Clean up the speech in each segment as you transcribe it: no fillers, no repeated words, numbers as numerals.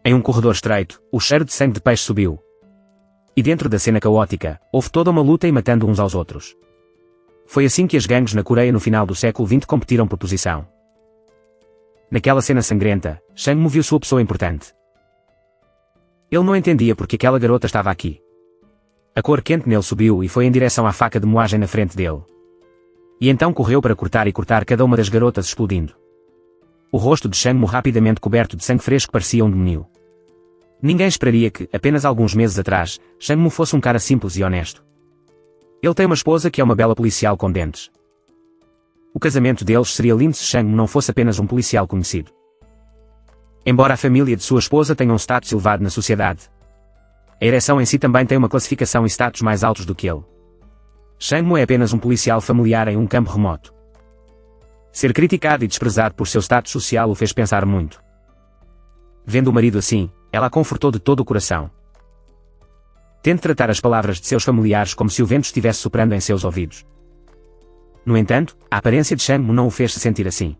Em um corredor estreito, o cheiro de sangue de peixe subiu. E dentro da cena caótica, houve toda uma luta e matando uns aos outros. Foi assim que as gangues na Coreia no final do século XX competiram por posição. Naquela cena sangrenta, Chang-mo viu sua pessoa importante. Ele não entendia porque aquela garota estava aqui. A cor quente nele subiu e foi em direção à faca de moagem na frente dele. E então correu para cortar cada uma das garotas explodindo. O rosto de Chang-mo rapidamente coberto de sangue fresco parecia um demônio. Ninguém esperaria que, apenas alguns meses atrás, Chang-mo fosse um cara simples e honesto. Ele tem uma esposa que é uma bela policial com dentes. O casamento deles seria lindo se Chang-mo não fosse apenas um policial conhecido. Embora a família de sua esposa tenha um status elevado na sociedade, a ereção em si também tem uma classificação e status mais altos do que ele. Chang-mo é apenas um policial familiar em um campo remoto. Ser criticado e desprezado por seu status social o fez pensar muito. Vendo o marido assim, ela a confortou de todo o coração. Tente tratar as palavras de seus familiares como se o vento estivesse soprando em seus ouvidos. No entanto, a aparência de Chang-mo não o fez se sentir assim.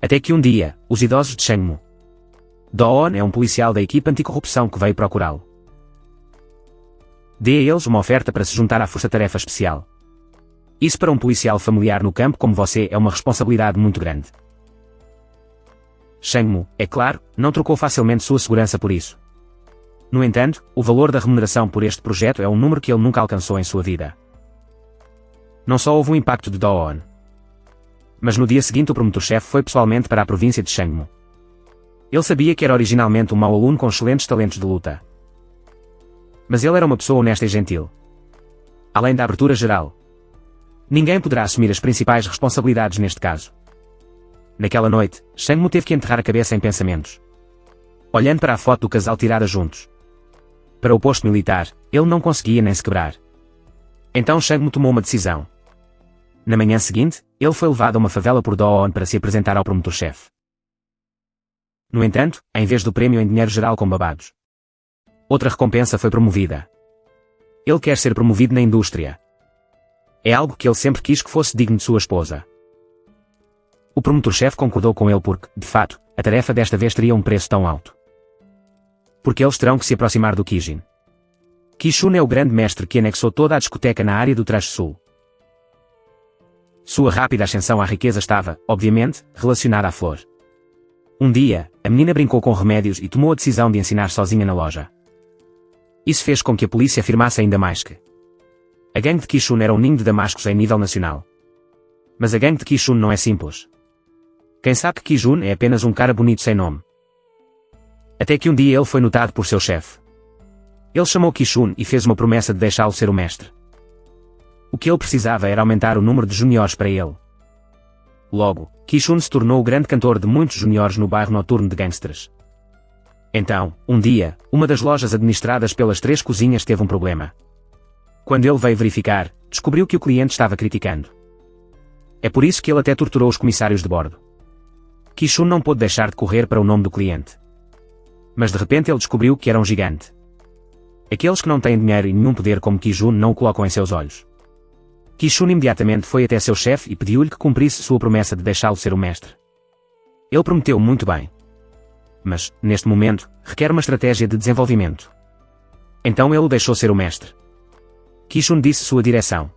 Até que um dia, os idosos de Chang-mo. Do-on é um policial da equipe anticorrupção que veio procurá-lo. Dê a eles uma oferta para se juntar à força-tarefa especial. Isso para um policial familiar no campo como você é uma responsabilidade muito grande. Chang-mo, é claro, não trocou facilmente sua segurança por isso. No entanto, o valor da remuneração por este projeto é um número que ele nunca alcançou em sua vida. Não só houve um impacto de Do-on, mas no dia seguinte o promotor-chefe foi pessoalmente para a província de Chang-mo. Ele sabia que era originalmente um mau aluno com excelentes talentos de luta. Mas ele era uma pessoa honesta e gentil. Além da abertura geral, ninguém poderá assumir as principais responsabilidades neste caso. Naquela noite, Chang-mo teve que enterrar a cabeça em pensamentos. Olhando para a foto do casal tirada juntos. Para o posto militar, ele não conseguia nem se quebrar. Então Chang-mo tomou uma decisão. Na manhã seguinte, ele foi levado a uma favela por Do-on para se apresentar ao promotor-chefe. No entanto, em vez do prêmio em dinheiro geral com babados, outra recompensa foi promovida. Ele quer ser promovido na indústria. É algo que ele sempre quis que fosse digno de sua esposa. O promotor-chefe concordou com ele porque, de fato, a tarefa desta vez teria um preço tão alto. Porque eles terão que se aproximar do Kijin. Ki-shun é o grande mestre que anexou toda a discoteca na área do Traje Sul. Sua rápida ascensão à riqueza estava, obviamente, relacionada à flor. Um dia, a menina brincou com remédios e tomou a decisão de ensinar sozinha na loja. Isso fez com que a polícia afirmasse ainda mais que a gangue de Ki-shun era um ninho de damascos em nível nacional. Mas a gangue de Ki-shun não é simples. Quem sabe que Ki-jun é apenas um cara bonito sem nome. Até que um dia ele foi notado por seu chefe. Ele chamou Ki-shun e fez uma promessa de deixá-lo ser o mestre. O que ele precisava era aumentar o número de juniores para ele. Logo, Ki-shun se tornou o grande cantor de muitos juniores no bairro noturno de gangsters. Então, um dia, uma das lojas administradas pelas 3 cozinhas teve um problema. Quando ele veio verificar, descobriu que o cliente estava criticando. É por isso que ele até torturou os comissários de bordo. Ki-shun não pôde deixar de correr para o nome do cliente. Mas de repente ele descobriu que era um gigante. Aqueles que não têm dinheiro e nenhum poder como Ki-jun não o colocam em seus olhos. Ki-shun imediatamente foi até seu chefe e pediu-lhe que cumprisse sua promessa de deixá-lo ser o mestre. Ele prometeu muito bem. Mas, neste momento, requer uma estratégia de desenvolvimento. Então ele o deixou ser o mestre. Ki-shun disse sua direção.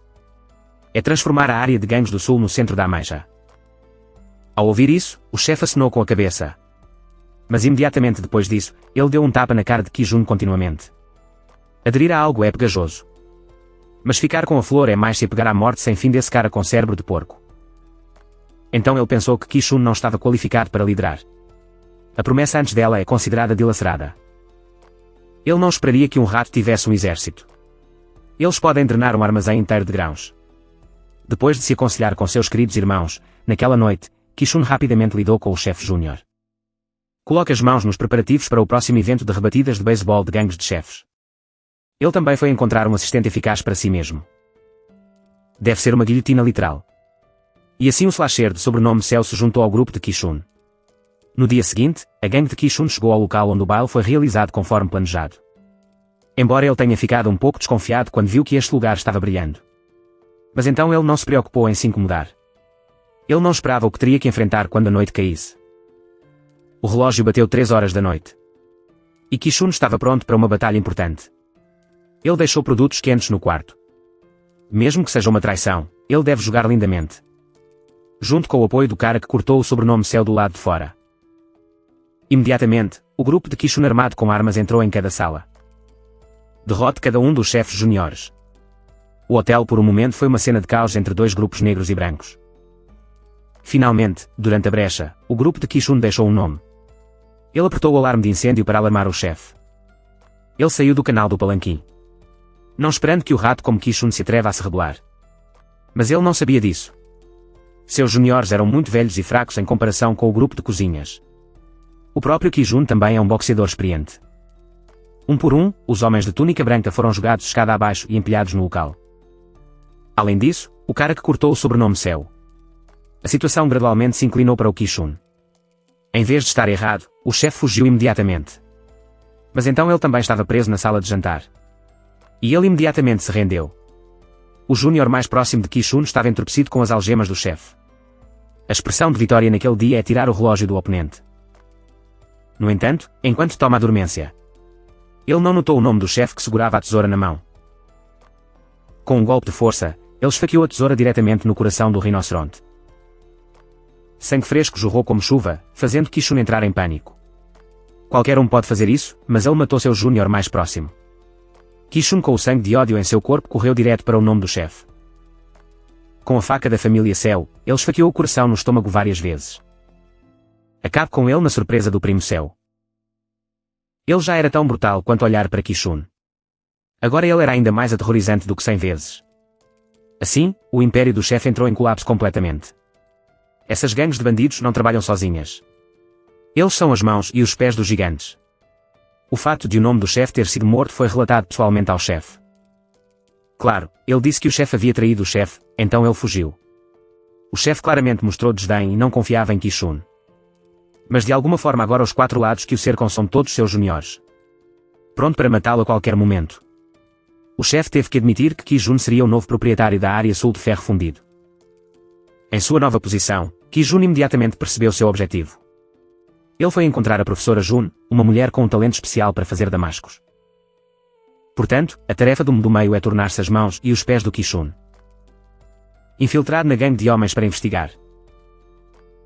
É transformar a área de gangues do sul no centro da Ameixa. Ao ouvir isso, o chefe acenou com a cabeça. Mas imediatamente depois disso, ele deu um tapa na cara de Ki-jun continuamente. Aderir a algo é pegajoso. Mas ficar com a flor é mais se apegar à morte sem fim desse cara com cérebro de porco. Então ele pensou que Ki-shun não estava qualificado para liderar. A promessa antes dela é considerada dilacerada. Ele não esperaria que um rato tivesse um exército. Eles podem drenar um armazém inteiro de grãos. Depois de se aconselhar com seus queridos irmãos, naquela noite, Ki-shun rapidamente lidou com o chefe júnior. Coloque as mãos nos preparativos para o próximo evento de rebatidas de beisebol de gangues de chefes. Ele também foi encontrar um assistente eficaz para si mesmo. Deve ser uma guilhotina literal. E assim o slasher de sobrenome Cell se juntou ao grupo de Ki-shun. No dia seguinte, a gangue de Ki-shun chegou ao local onde o baile foi realizado conforme planejado. Embora ele tenha ficado um pouco desconfiado quando viu que este lugar estava brilhando. Mas então ele não se preocupou em se incomodar. Ele não esperava o que teria que enfrentar quando a noite caísse. O relógio bateu 3 horas da noite. E Kishun estava pronto para uma batalha importante. Ele deixou produtos quentes no quarto. Mesmo que seja uma traição, ele deve jogar lindamente. Junto com o apoio do cara que cortou o sobrenome Céu do lado de fora. Imediatamente, o grupo de Kishun armado com armas entrou em cada sala. Derrote cada um dos chefes juniores. O hotel por um momento foi uma cena de caos entre dois grupos negros e brancos. Finalmente, durante a brecha, o grupo de Kishun deixou um nome. Ele apertou o alarme de incêndio para alarmar o chefe. Ele saiu do canal do palanquim. Não esperando que o rato como Kishun se atreva a se rebelar. Mas ele não sabia disso. Seus juniores eram muito velhos e fracos em comparação com o grupo de cozinhas. O próprio Kishun também é um boxeador experiente. Um por um, os homens de túnica branca foram jogados escada abaixo e empilhados no local. Além disso, o cara que cortou o sobrenome Céu. A situação gradualmente se inclinou para o Kishun. Em vez de estar errado, o chefe fugiu imediatamente. Mas então ele também estava preso na sala de jantar. E ele imediatamente se rendeu. O júnior mais próximo de Kishun estava entorpecido com as algemas do chefe. A expressão de vitória naquele dia é tirar o relógio do oponente. No entanto, enquanto toma a dormência, ele não notou o nome do chefe que segurava a tesoura na mão. Com um golpe de força, ele esfaqueou a tesoura diretamente no coração do rinoceronte. Sangue fresco jorrou como chuva, fazendo Kishun entrar em pânico. Qualquer um pode fazer isso, mas ele matou seu júnior mais próximo. Kishun, com o sangue de ódio em seu corpo, correu direto para o nome do chefe. Com a faca da família Céu, ele esfaqueou o coração no estômago várias vezes. Acabe com ele na surpresa do primo Céu. Ele já era tão brutal quanto olhar para Kishun. Agora ele era ainda mais aterrorizante do que 100 vezes. Assim, o império do chefe entrou em colapso completamente. Essas gangues de bandidos não trabalham sozinhas. Eles são as mãos e os pés dos gigantes. O fato de o nome do chefe ter sido morto foi relatado pessoalmente ao chefe. Claro, ele disse que o chefe havia traído o chefe, então ele fugiu. O chefe claramente mostrou desdém e não confiava em Kishun. Mas de alguma forma agora os 4 lados que o cercam são todos seus juniores. Pronto para matá-lo a qualquer momento. O chefe teve que admitir que Kishun seria o novo proprietário da área sul de ferro fundido. Em sua nova posição, Kishun imediatamente percebeu seu objetivo. Ele foi encontrar a professora Jun, uma mulher com um talento especial para fazer damascos. Portanto, a tarefa do meio é tornar-se as mãos e os pés do Kishun. Infiltrado na gangue de homens para investigar.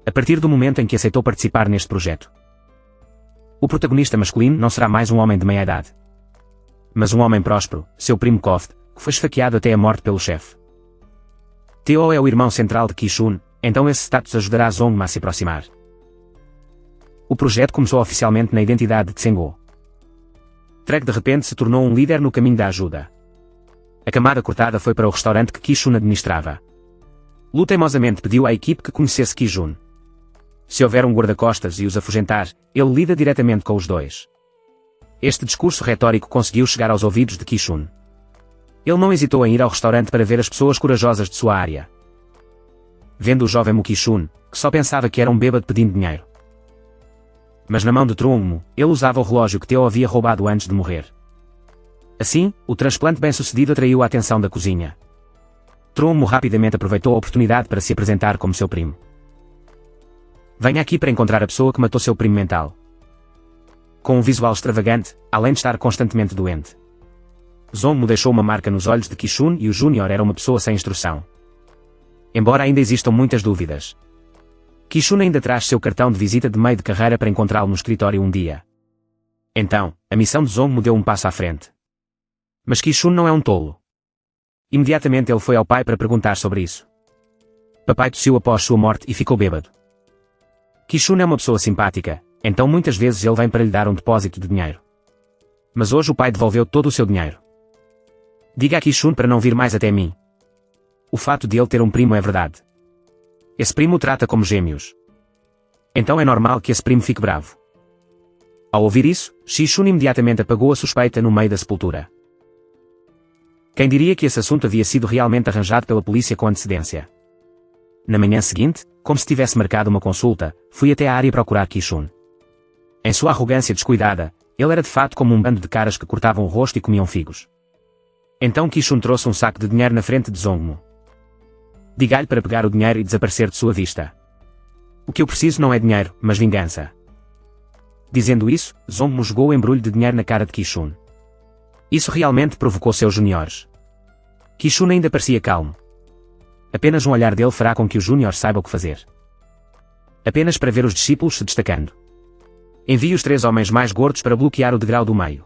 A partir do momento em que aceitou participar neste projeto, o protagonista masculino não será mais um homem de meia-idade, mas um homem próspero, seu primo Koft, que foi esfaqueado até a morte pelo chefe. Teo é o irmão central de Kishun, então esse status ajudará Zongma a se aproximar. O projeto começou oficialmente na identidade de Tsengo. Trek de repente se tornou um líder no caminho da ajuda. A camada cortada foi para o restaurante que Kishun administrava. Lu teimosamente pediu à equipe que conhecesse Kishun. Se houver um guarda-costas e os afugentar, ele lida diretamente com os dois. Este discurso retórico conseguiu chegar aos ouvidos de Kishun. Ele não hesitou em ir ao restaurante para ver as pessoas corajosas de sua área. Vendo o jovem Mukishun, que só pensava que era um bêbado pedindo dinheiro. Mas na mão de Trunmo, ele usava o relógio que Teo havia roubado antes de morrer. Assim, o transplante bem-sucedido atraiu a atenção da cozinha. Trunmo rapidamente aproveitou a oportunidade para se apresentar como seu primo. Venha aqui para encontrar a pessoa que matou seu primo mental. Com um visual extravagante, além de estar constantemente doente. Zongmo deixou uma marca nos olhos de Kishun e o Júnior era uma pessoa sem instrução. Embora ainda existam muitas dúvidas, Kishun ainda traz seu cartão de visita de meio de carreira para encontrá-lo no escritório um dia. Então, a missão de Zongmo deu um passo à frente. Mas Kishun não é um tolo. Imediatamente ele foi ao pai para perguntar sobre isso. Papai tossiu após sua morte e ficou bêbado. Kishun é uma pessoa simpática, então muitas vezes ele vem para lhe dar um depósito de dinheiro. Mas hoje o pai devolveu todo o seu dinheiro. Diga a Kishun para não vir mais até mim. O fato de ele ter um primo é verdade. Esse primo o trata como gêmeos. Então é normal que esse primo fique bravo. Ao ouvir isso, Kishun imediatamente apagou a suspeita no meio da sepultura. Quem diria que esse assunto havia sido realmente arranjado pela polícia com antecedência? Na manhã seguinte, como se tivesse marcado uma consulta, fui até a área procurar Kishun. Em sua arrogância descuidada, ele era de fato como um bando de caras que cortavam o rosto e comiam figos. Então Kishun trouxe um saco de dinheiro na frente de Zongmo. Diga-lhe para pegar o dinheiro e desaparecer de sua vista. O que eu preciso não é dinheiro, mas vingança. Dizendo isso, Zongmu jogou o embrulho de dinheiro na cara de Kishun. Isso realmente provocou seus juniores. Kishun ainda parecia calmo. Apenas um olhar dele fará com que o júnior saiba o que fazer. Apenas para ver os discípulos se destacando. Envie os 3 homens mais gordos para bloquear o degrau do meio.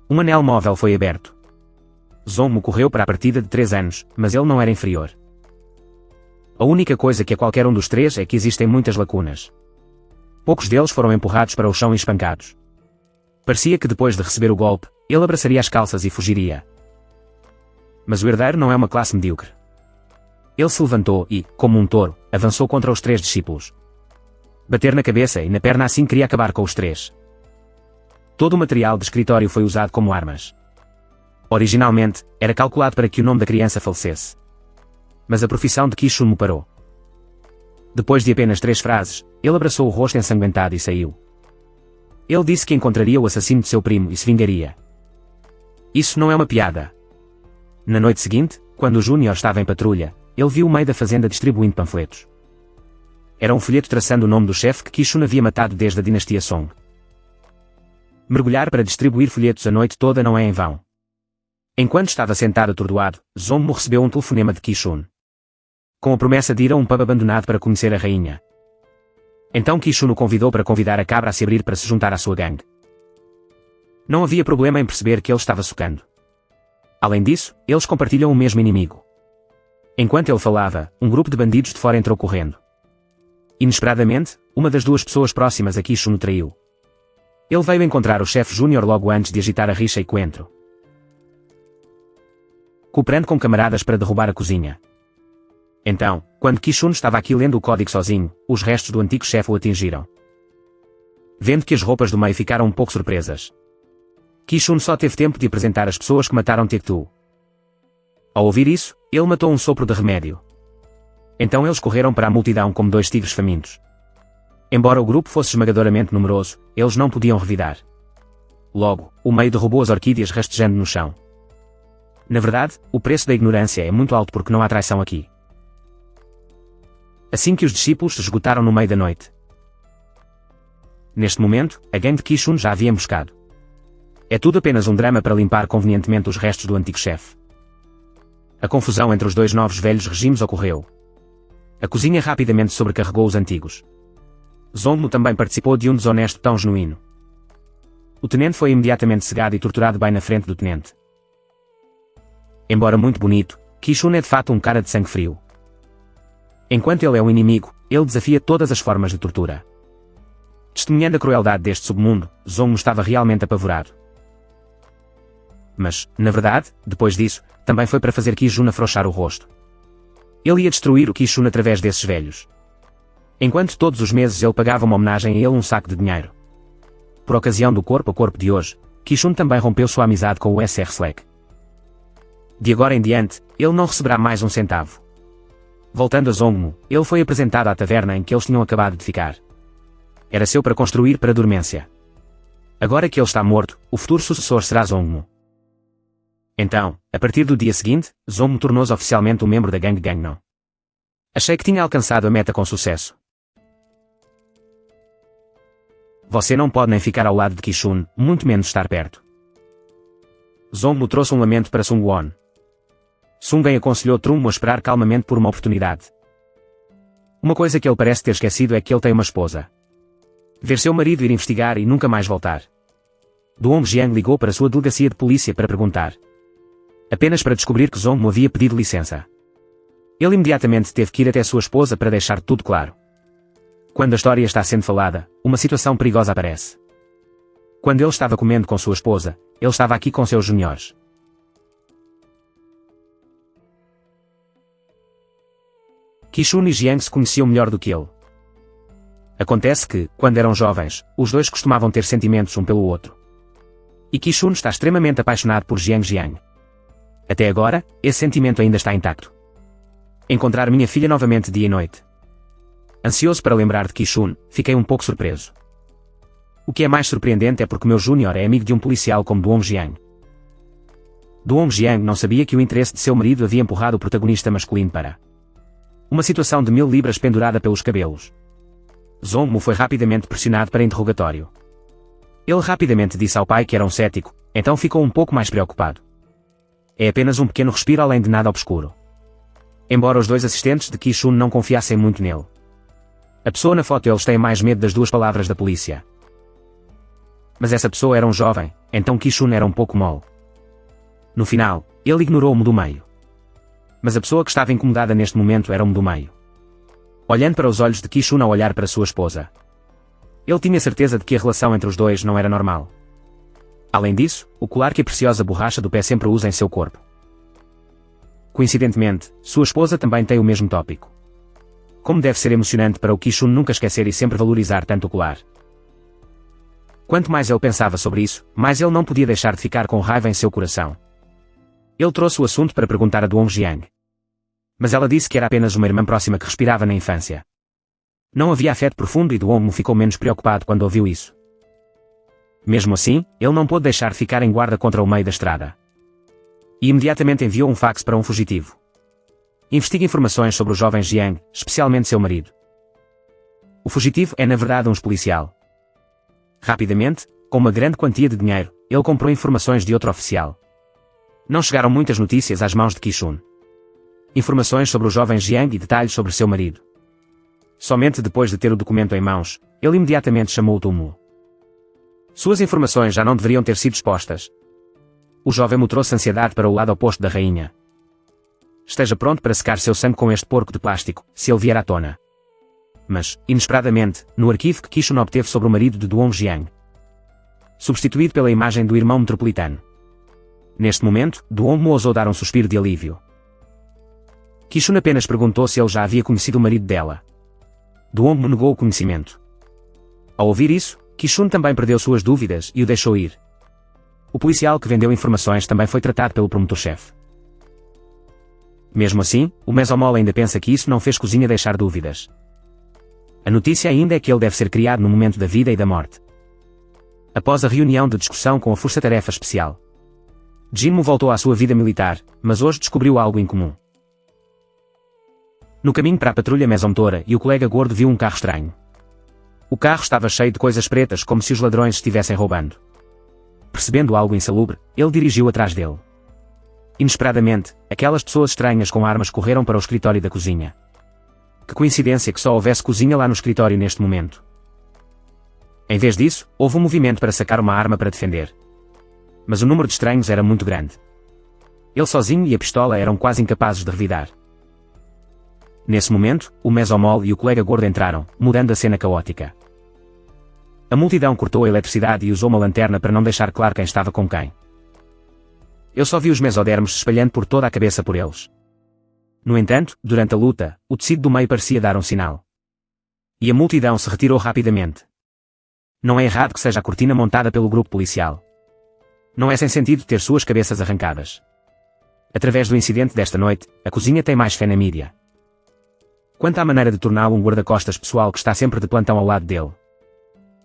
Um anel móvel foi aberto. Zongmu correu para a partida de 3 anos, mas ele não era inferior. A única coisa que a qualquer um dos 3 é que existem muitas lacunas. Poucos deles foram empurrados para o chão e espancados. Parecia que depois de receber o golpe, ele abraçaria as calças e fugiria. Mas o herdeiro não é uma classe medíocre. Ele se levantou e, como um touro, avançou contra os 3 discípulos. Bater na cabeça e na perna assim queria acabar com os 3. Todo o material de escritório foi usado como armas. Originalmente, era calculado para que o nome da criança falecesse. Mas a profissão de Kishun me parou. Depois de apenas 3 frases, ele abraçou o rosto ensanguentado e saiu. Ele disse que encontraria o assassino de seu primo e se vingaria. Isso não é uma piada. Na noite seguinte, quando o Júnior estava em patrulha, ele viu o meio da fazenda distribuindo panfletos. Era um folheto traçando o nome do chefe que Kishun havia matado desde a dinastia Song. Mergulhar para distribuir folhetos a noite toda não é em vão. Enquanto estava sentado atordoado, Zongmu recebeu um telefonema de Kishun. Com a promessa de ir a um pub abandonado para conhecer a rainha. Então Kishun o convidou para convidar a cabra a se abrir para se juntar à sua gangue. Não havia problema em perceber que ele estava socando. Além disso, eles compartilham o mesmo inimigo. Enquanto ele falava, um grupo de bandidos de fora entrou correndo. Inesperadamente, uma das 2 pessoas próximas a Kishun o traiu. Ele veio encontrar o chefe Júnior logo antes de agitar a rixa e coentro. Cooperando com camaradas para derrubar a cozinha. Então, quando Kishun estava aqui lendo o código sozinho, os restos do antigo chefe o atingiram. Vendo que as roupas do meio ficaram um pouco surpresas. Kishun só teve tempo de apresentar as pessoas que mataram Taektu. Ao ouvir isso, ele matou um sopro de remédio. Então eles correram para a multidão como 2 tigres famintos. Embora o grupo fosse esmagadoramente numeroso, eles não podiam revidar. Logo, o meio derrubou as orquídeas rastejando no chão. Na verdade, o preço da ignorância é muito alto porque não há traição aqui. Assim que os discípulos se esgotaram no meio da noite. Neste momento, a gangue de Kishun já havia emboscado. É tudo apenas um drama para limpar convenientemente os restos do antigo chefe. A confusão entre os 2 novos velhos regimes ocorreu. A cozinha rapidamente sobrecarregou os antigos. Zongmu também participou de um desonesto tão genuíno. O tenente foi imediatamente cegado e torturado bem na frente do tenente. Embora muito bonito, Kishun é de fato um cara de sangue frio. Enquanto ele é um inimigo, ele desafia todas as formas de tortura. Testemunhando a crueldade deste submundo, Zongmu estava realmente apavorado. Mas, na verdade, depois disso, também foi para fazer Kishun afrouxar o rosto. Ele ia destruir o Kishun através desses velhos. Enquanto todos os meses ele pagava uma homenagem a ele um saco de dinheiro. Por ocasião do corpo a corpo de hoje, Kishun também rompeu sua amizade com o Sr. Slack. De agora em diante, ele não receberá mais um centavo. Voltando a Zongmu, ele foi apresentado à taverna em que eles tinham acabado de ficar. Era seu para construir para a dormência. Agora que ele está morto, o futuro sucessor será Zongmu. Então, a partir do dia seguinte, Zongmu tornou-se oficialmente um membro da gangue Gangnam. Achei que tinha alcançado a meta com sucesso. Você não pode nem ficar ao lado de Kishun, muito menos estar perto. Zongmu trouxe um lamento para Sungwon. Sungen aconselhou Trunmo a esperar calmamente por uma oportunidade. Uma coisa que ele parece ter esquecido é que ele tem uma esposa. Ver seu marido ir investigar e nunca mais voltar. Duong Jiang ligou para sua delegacia de polícia para perguntar. Apenas para descobrir que Zongmu havia pedido licença. Ele imediatamente teve que ir até sua esposa para deixar tudo claro. Quando a história está sendo falada, uma situação perigosa aparece. Quando ele estava comendo com sua esposa, ele estava aqui com seus juniores. Kishun e Jiang se conheciam melhor do que ele. Acontece que, quando eram jovens, os dois costumavam ter sentimentos um pelo outro. E Kishun está extremamente apaixonado por Jiang. Até agora, esse sentimento ainda está intacto. Encontrar minha filha novamente dia e noite. Ansioso para lembrar de Kishun, fiquei um pouco surpreso. O que é mais surpreendente é porque meu júnior é amigo de um policial como Duong Jiang. Duong Jiang não sabia que o interesse de seu marido havia empurrado o protagonista masculino para uma situação de 1000 libras pendurada pelos cabelos. Zongmu foi rapidamente pressionado para interrogatório. Ele rapidamente disse ao pai que era um cético, então ficou um pouco mais preocupado. É apenas um pequeno respiro além de nada obscuro. Embora os dois assistentes de Ki-shun não confiassem muito nele. A pessoa na foto eles têm mais medo das duas palavras da polícia. Mas essa pessoa era um jovem, então Ki-shun era um pouco mole. No final, ele ignorou-me do meio. Mas a pessoa que estava incomodada neste momento era o do meio. Olhando para os olhos de Ki-shun ao olhar para sua esposa. Ele tinha certeza de que a relação entre os dois não era normal. Além disso, o colar que a preciosa borracha do pé sempre usa em seu corpo. Coincidentemente, sua esposa também tem o mesmo tópico. Como deve ser emocionante para o Ki-shun nunca esquecer e sempre valorizar tanto o colar. Quanto mais ele pensava sobre isso, mais ele não podia deixar de ficar com raiva em seu coração. Ele trouxe o assunto para perguntar a Dong-jiang. Mas ela disse que era apenas uma irmã próxima que respirava na infância. Não havia afeto profundo e Dong ficou menos preocupado quando ouviu isso. Mesmo assim, ele não pôde deixar de ficar em guarda contra o meio da estrada. E imediatamente enviou um fax para um fugitivo. Investigue informações sobre o jovem Jiang, especialmente seu marido. O fugitivo é na verdade um policial. Rapidamente, com uma grande quantia de dinheiro, ele comprou informações de outro oficial. Não chegaram muitas notícias às mãos de Ki-shun. Informações sobre o jovem Jiang e detalhes sobre seu marido. Somente depois de ter o documento em mãos, ele imediatamente chamou o Tumu. Suas informações já não deveriam ter sido expostas. O jovem mostrou-se ansiedade para o lado oposto da rainha. Esteja pronto para secar seu sangue com este porco de plástico, se ele vier à tona. Mas, inesperadamente, no arquivo que Ki-shun obteve sobre o marido de Dong-jiang. Substituído pela imagem do irmão metropolitano. Neste momento, Dong ousou dar um suspiro de alívio. Ki-shun apenas perguntou se ele já havia conhecido o marido dela. Dong negou o conhecimento. Ao ouvir isso, Ki-shun também perdeu suas dúvidas e o deixou ir. O policial que vendeu informações também foi tratado pelo promotor-chefe. Mesmo assim, o Mesomol ainda pensa que isso não fez Cozinha deixar dúvidas. A notícia ainda é que ele deve ser criado no momento da vida e da morte. Após a reunião de discussão com a Força-Tarefa Especial, Jinmo voltou à sua vida militar, mas hoje descobriu algo incomum. No caminho para a patrulha Mesomtora e o colega gordo viu um carro estranho. O carro estava cheio de coisas pretas como se os ladrões estivessem roubando. Percebendo algo insalubre, ele dirigiu atrás dele. Inesperadamente, aquelas pessoas estranhas com armas correram para o escritório da cozinha. Que coincidência que só houvesse cozinha lá no escritório neste momento. Em vez disso, houve um movimento para sacar uma arma para defender. Mas o número de estranhos era muito grande. Ele sozinho e a pistola eram quase incapazes de revidar. Nesse momento, o Mesomol e o colega gordo entraram, mudando a cena caótica. A multidão cortou a eletricidade e usou uma lanterna para não deixar claro quem estava com quem. Eu só vi os mesodermos se espalhando por toda a cabeça por eles. No entanto, durante a luta, o tecido do meio parecia dar um sinal. E a multidão se retirou rapidamente. Não é errado que seja a cortina montada pelo grupo policial. Não é sem sentido ter suas cabeças arrancadas. Através do incidente desta noite, a cozinha tem mais fé na mídia. Quanto à maneira de torná-lo um guarda-costas pessoal que está sempre de plantão ao lado dele.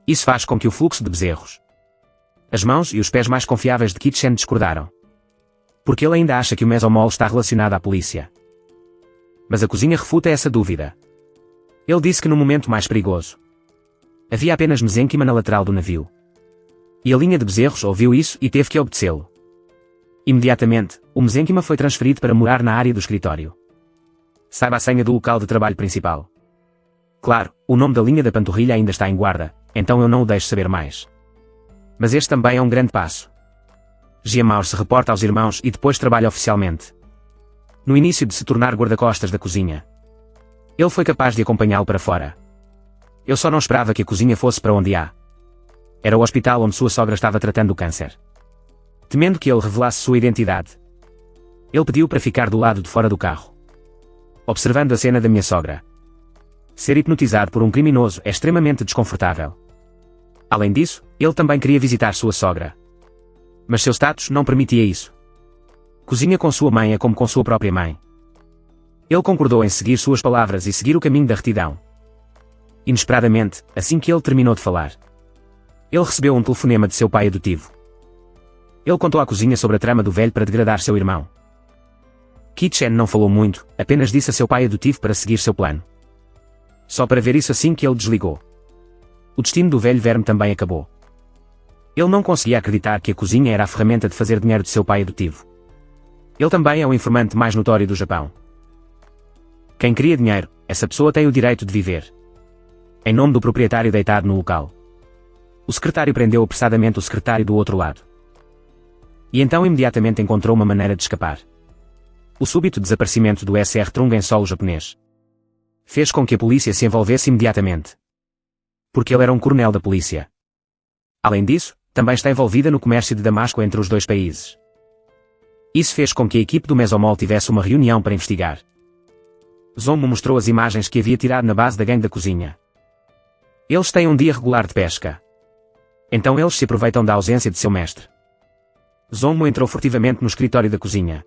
Isso faz com que o fluxo de bezerros. As mãos e os pés mais confiáveis de Kitchen discordaram. Porque ele ainda acha que o Mesomol está relacionado à polícia. Mas a cozinha refuta essa dúvida. Ele disse que no momento mais perigoso, havia apenas mesenquima na lateral do navio. E a linha de bezerros ouviu isso e teve que obedecê-lo. Imediatamente, o mesenquima foi transferido para morar na área do escritório. Saiba a senha do local de trabalho principal. Claro, o nome da linha da panturrilha ainda está em guarda, então eu não o deixo saber mais. Mas este também é um grande passo. Jiamaur se reporta aos irmãos e depois trabalha oficialmente. No início de se tornar guarda-costas da cozinha, ele foi capaz de acompanhá-lo para fora. Eu só não esperava que a cozinha fosse para onde há. Era o hospital onde sua sogra estava tratando o câncer. Temendo que ele revelasse sua identidade, ele pediu para ficar do lado de fora do carro. Observando a cena da minha sogra. Ser hipnotizado por um criminoso é extremamente desconfortável. Além disso, ele também queria visitar sua sogra. Mas seu status não permitia isso. Cozinha com sua mãe é como com sua própria mãe. Ele concordou em seguir suas palavras e seguir o caminho da retidão. Inesperadamente, assim que ele terminou de falar, ele recebeu um telefonema de seu pai adotivo. Ele contou à cozinha sobre a trama do velho para degradar seu irmão. Kitchen não falou muito, apenas disse a seu pai adotivo para seguir seu plano. Só para ver isso assim que ele desligou. O destino do velho verme também acabou. Ele não conseguia acreditar que a cozinha era a ferramenta de fazer dinheiro de seu pai adotivo. Ele também é o informante mais notório do Japão. Quem cria dinheiro, essa pessoa tem o direito de viver. Em nome do proprietário deitado no local. O secretário prendeu apressadamente o secretário do outro lado. E então imediatamente encontrou uma maneira de escapar. O súbito desaparecimento do Sr. Trung em solo japonês fez com que a polícia se envolvesse imediatamente. Porque ele era um coronel da polícia. Além disso, também está envolvida no comércio de Damasco entre os dois países. Isso fez com que a equipe do Mesomol tivesse uma reunião para investigar. Zongmo mostrou as imagens que havia tirado na base da gangue da cozinha. Eles têm um dia regular de pesca. Então eles se aproveitam da ausência de seu mestre. Zongmo entrou furtivamente no escritório da cozinha,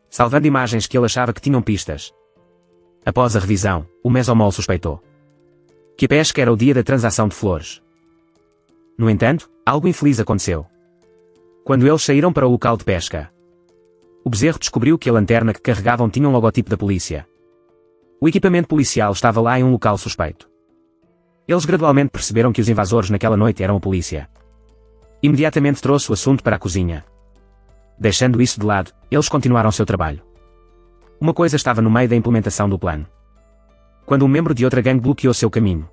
salvando imagens que ele achava que tinham pistas. Após a revisão, o Mesomol suspeitou que a pesca era o dia da transação de flores. No entanto, algo infeliz aconteceu. Quando eles saíram para o local de pesca, o bezerro descobriu que a lanterna que carregavam tinha um logotipo da polícia. O equipamento policial estava lá em um local suspeito. Eles gradualmente perceberam que os invasores naquela noite eram a polícia. Imediatamente trouxe o assunto para a cozinha. Deixando isso de lado, eles continuaram seu trabalho. Uma coisa estava no meio da implementação do plano. Quando um membro de outra gangue bloqueou seu caminho.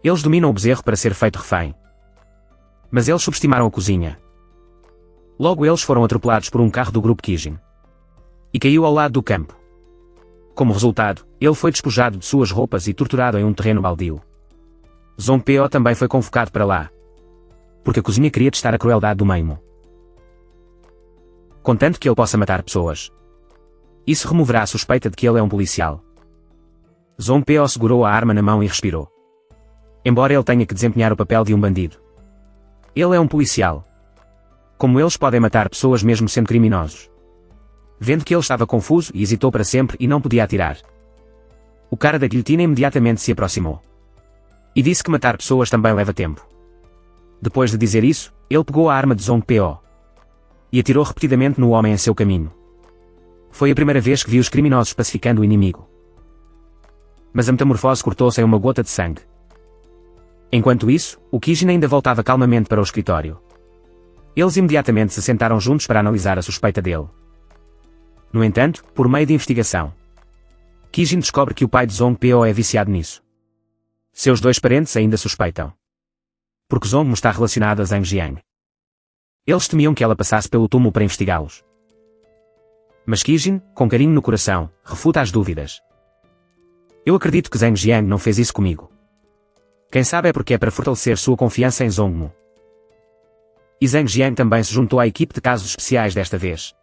Eles dominam o bezerro para ser feito refém. Mas eles subestimaram a cozinha. Logo eles foram atropelados por um carro do grupo Kijin. E caiu ao lado do campo. Como resultado, ele foi despojado de suas roupas e torturado em um terreno baldio. Zongpo também foi convocado para lá. Porque a cozinha queria testar a crueldade do Meimo. Contanto que ele possa matar pessoas. Isso removerá a suspeita de que ele é um policial. Zongpo segurou a arma na mão e respirou. Embora ele tenha que desempenhar o papel de um bandido, ele é um policial. Como eles podem matar pessoas mesmo sendo criminosos? Vendo que ele estava confuso e hesitou para sempre e não podia atirar, o cara da guilhotina imediatamente se aproximou. E disse que matar pessoas também leva tempo. Depois de dizer isso, ele pegou a arma de Zongpo e atirou repetidamente no homem em seu caminho. Foi a primeira vez que viu os criminosos pacificando o inimigo. Mas a metamorfose cortou-se em uma gota de sangue. Enquanto isso, o Kijin ainda voltava calmamente para o escritório. Eles imediatamente se sentaram juntos para analisar a suspeita dele. No entanto, por meio de investigação, Kijin descobre que o pai de Zongpo é viciado nisso. Seus dois parentes ainda suspeitam. Porque Zongmo está relacionado a Zhang Jiang. Eles temiam que ela passasse pelo túmulo para investigá-los. Mas Kijin, com carinho no coração, refuta as dúvidas. Eu acredito que Zhang Jiang não fez isso comigo. Quem sabe é porque é para fortalecer sua confiança em Zongmo. E Zhang Jiang também se juntou à equipe de casos especiais desta vez.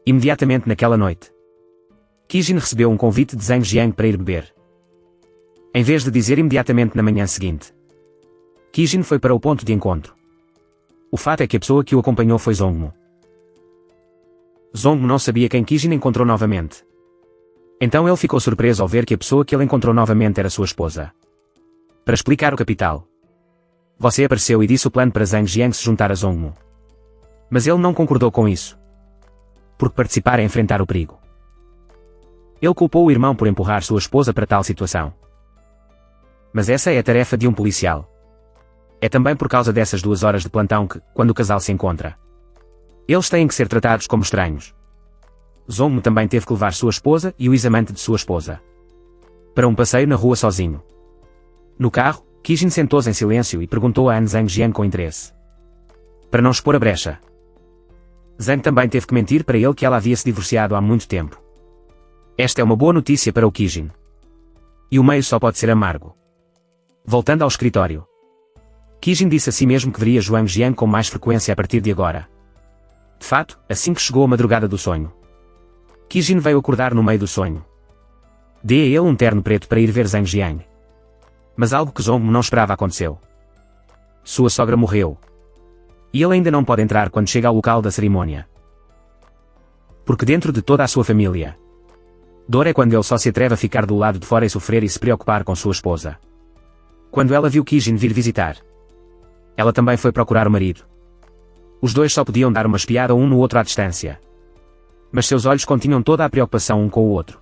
Imediatamente naquela noite, Kijin recebeu um convite de Zhang Jiang para ir beber. Em vez de dizer imediatamente na manhã seguinte, Kijin foi para o ponto de encontro. O fato é que a pessoa que o acompanhou foi Zongmo. Zongmo não sabia quem Kijin encontrou novamente. Então ele ficou surpreso ao ver que a pessoa que ele encontrou novamente era sua esposa. Para explicar o capital, você apareceu e disse o plano para Zhang Jiang se juntar a Zongmo. Mas ele não concordou com isso. Porque participar é enfrentar o perigo. Ele culpou o irmão por empurrar sua esposa para tal situação. Mas essa é a tarefa de um policial. É também por causa dessas 2 horas de plantão que, quando o casal se encontra, eles têm que ser tratados como estranhos. Zongmo também teve que levar sua esposa e o ex-amante de sua esposa para um passeio na rua sozinho. No carro, Kijin sentou-se em silêncio e perguntou a Zhang Jiang com interesse. Para não expor a brecha. Zhang também teve que mentir para ele que ela havia se divorciado há muito tempo. Esta é uma boa notícia para o Kijin. E o meio só pode ser amargo. Voltando ao escritório, Kijin disse a si mesmo que veria Zhang Jiang com mais frequência a partir de agora. De fato, assim que chegou a madrugada do sonho, Kijin veio acordar no meio do sonho. Dê a ele um terno preto para ir ver Zhang Jiang. Mas algo que Zongmo não esperava aconteceu. Sua sogra morreu. E ele ainda não pode entrar quando chega ao local da cerimônia. Porque dentro de toda a sua família, dor é quando ele só se atreve a ficar do lado de fora e sofrer e se preocupar com sua esposa. Quando ela viu Kijin vir visitar, ela também foi procurar o marido. Os dois só podiam dar uma espiada um no outro à distância. Mas seus olhos continham toda a preocupação um com o outro.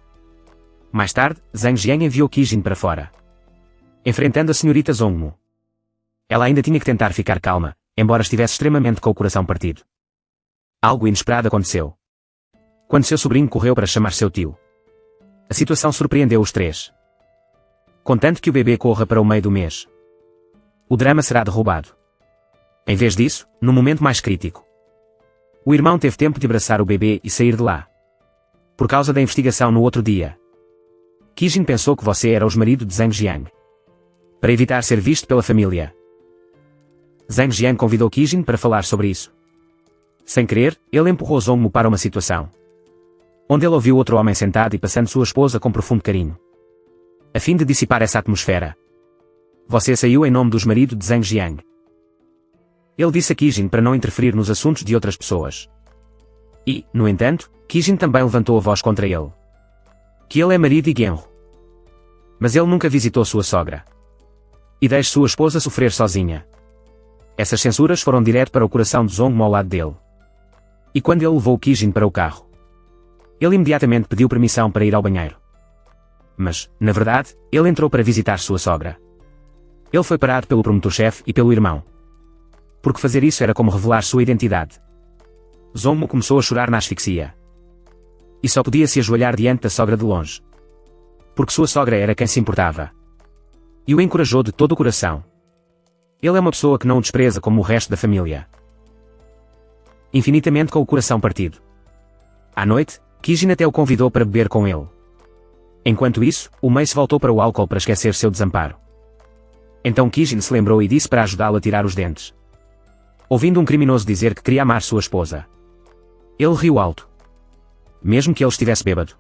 Mais tarde, Zhang Jiang enviou Kijin para fora, enfrentando a senhorita Zongmo. Ela ainda tinha que tentar ficar calma, embora estivesse extremamente com o coração partido. Algo inesperado aconteceu. Quando seu sobrinho correu para chamar seu tio. A situação surpreendeu os três. Contanto que o bebê corra para o meio do mês, o drama será derrubado. Em vez disso, no momento mais crítico, o irmão teve tempo de abraçar o bebê e sair de lá. Por causa da investigação no outro dia, Kijin pensou que você era o marido de Zhang Jiang. Para evitar ser visto pela família, Zhang Jiang convidou Kijin para falar sobre isso. Sem querer, ele empurrou Zhongmu para uma situação onde ele ouviu outro homem sentado e passando sua esposa com profundo carinho. A fim de dissipar essa atmosfera, você saiu em nome dos maridos de Zhang Jiang. Ele disse a Kijin para não interferir nos assuntos de outras pessoas. E, no entanto, Kijin também levantou a voz contra ele. Que ele é marido e genro. Mas ele nunca visitou sua sogra. E deixe sua esposa sofrer sozinha. Essas censuras foram direto para o coração de Zhongmu ao lado dele. E quando ele levou Kijin para o carro, ele imediatamente pediu permissão para ir ao banheiro. Mas, na verdade, ele entrou para visitar sua sogra. Ele foi parado pelo promotor-chefe e pelo irmão. Porque fazer isso era como revelar sua identidade. Zhongmu começou a chorar na asfixia. E só podia se ajoelhar diante da sogra de longe. Porque sua sogra era quem se importava. E o encorajou de todo o coração. Ele é uma pessoa que não o despreza como o resto da família. Infinitamente com o coração partido. À noite, Kijin até o convidou para beber com ele. Enquanto isso, o Mei se voltou para o álcool para esquecer seu desamparo. Então Kijin se lembrou e disse para ajudá-lo a tirar os dentes. Ouvindo um criminoso dizer que queria amar sua esposa, ele riu alto. Mesmo que ele estivesse bêbado,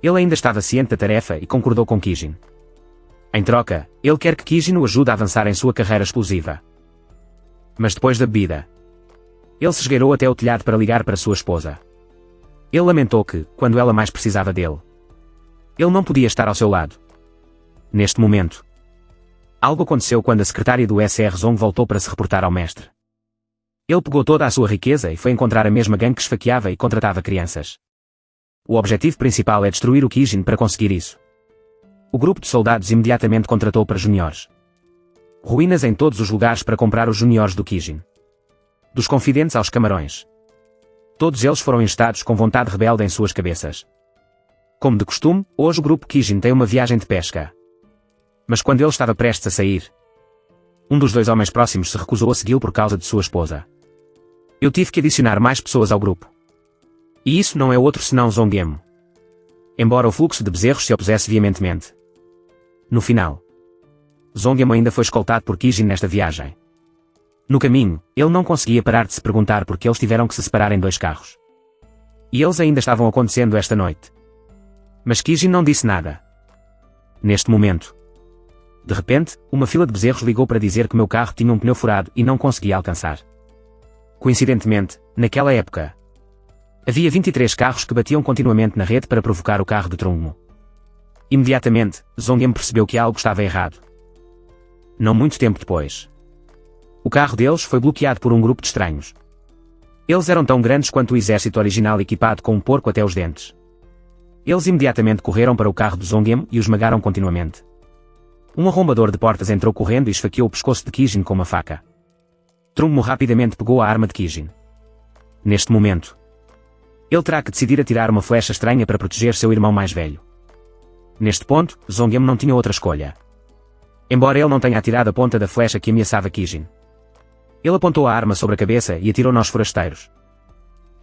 ele ainda estava ciente da tarefa e concordou com Kijin. Em troca, ele quer que Kijin o ajude a avançar em sua carreira explosiva. Mas depois da bebida, ele se esgueirou até o telhado para ligar para sua esposa. Ele lamentou que, quando ela mais precisava dele, ele não podia estar ao seu lado. Neste momento, algo aconteceu quando a secretária do Sr. Zong voltou para se reportar ao mestre. Ele pegou toda a sua riqueza e foi encontrar a mesma gangue que esfaqueava e contratava crianças. O objetivo principal é destruir o Kijin para conseguir isso. O grupo de soldados imediatamente contratou para juniores. Ruínas em todos os lugares para comprar os juniores do Kijin. Dos confidentes aos camarões. Todos eles foram instados com vontade rebelde em suas cabeças. Como de costume, hoje o grupo Kijin tem uma viagem de pesca. Mas quando ele estava prestes a sair, um dos dois homens próximos se recusou a segui-lo por causa de sua esposa. Eu tive que adicionar mais pessoas ao grupo. E isso não é outro senão Zhongmu. Embora o fluxo de bezerros se opusesse veementemente. No final, Zhongmu ainda foi escoltado por Kijin nesta viagem. No caminho, ele não conseguia parar de se perguntar por que eles tiveram que se separar em 2 carros. E eles ainda estavam acontecendo esta noite. Mas Kijin não disse nada. Neste momento, de repente, uma fila de bezerros ligou para dizer que meu carro tinha um pneu furado e não conseguia alcançar. Coincidentemente, naquela época, havia 23 carros que batiam continuamente na rede para provocar o carro de Zhongmu. Imediatamente, Zhongmu percebeu que algo estava errado. Não muito tempo depois, o carro deles foi bloqueado por um grupo de estranhos. Eles eram tão grandes quanto o exército original equipado com um porco até os dentes. Eles imediatamente correram para o carro de Zhongmu e o esmagaram continuamente. Um arrombador de portas entrou correndo e esfaqueou o pescoço de Kijin com uma faca. Zhongmu rapidamente pegou a arma de Kijin. Neste momento, ele terá que decidir atirar uma flecha estranha para proteger seu irmão mais velho. Neste ponto, Zhongmu não tinha outra escolha. Embora ele não tenha atirado a ponta da flecha que ameaçava Kijin, ele apontou a arma sobre a cabeça e atirou nos forasteiros.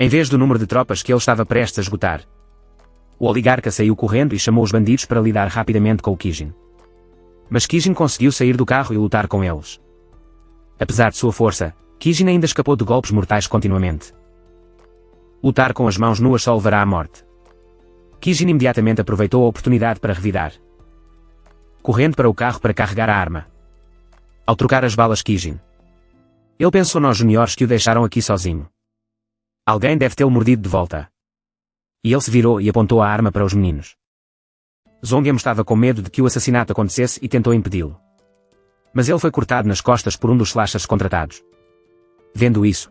Em vez do número de tropas que ele estava prestes a esgotar, o oligarca saiu correndo e chamou os bandidos para lidar rapidamente com o Kijin. Mas Kijin conseguiu sair do carro e lutar com eles. Apesar de sua força, Kijin ainda escapou de golpes mortais continuamente. Lutar com as mãos nuas só levará à morte. Kijin imediatamente aproveitou a oportunidade para revidar, correndo para o carro para carregar a arma. Ao trocar as balas Kijin, ele pensou nos juniores que o deixaram aqui sozinho. Alguém deve tê-lo mordido de volta. E ele se virou e apontou a arma para os meninos. Zhongmu estava com medo de que o assassinato acontecesse e tentou impedi-lo. Mas ele foi cortado nas costas por um dos slashers contratados. Vendo isso,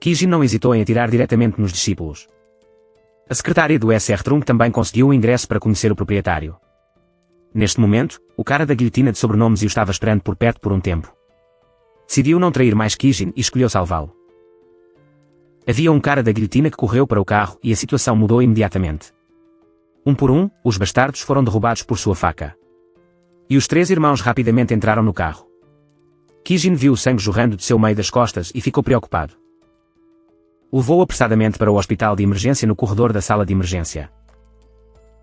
Kijin não hesitou em atirar diretamente nos discípulos. A secretária do Sr. Trung também conseguiu o ingresso para conhecer o proprietário. Neste momento, o cara da guilhotina de sobrenomes o estava esperando por perto por um tempo. Decidiu não trair mais Kijin e escolheu salvá-lo. Havia um cara da guilhotina que correu para o carro e a situação mudou imediatamente. Um por um, os bastardos foram derrubados por sua faca. E os 3 irmãos rapidamente entraram no carro. Kijin viu o sangue jorrando de seu meio das costas e ficou preocupado. Levou-o apressadamente para o hospital de emergência no corredor da sala de emergência.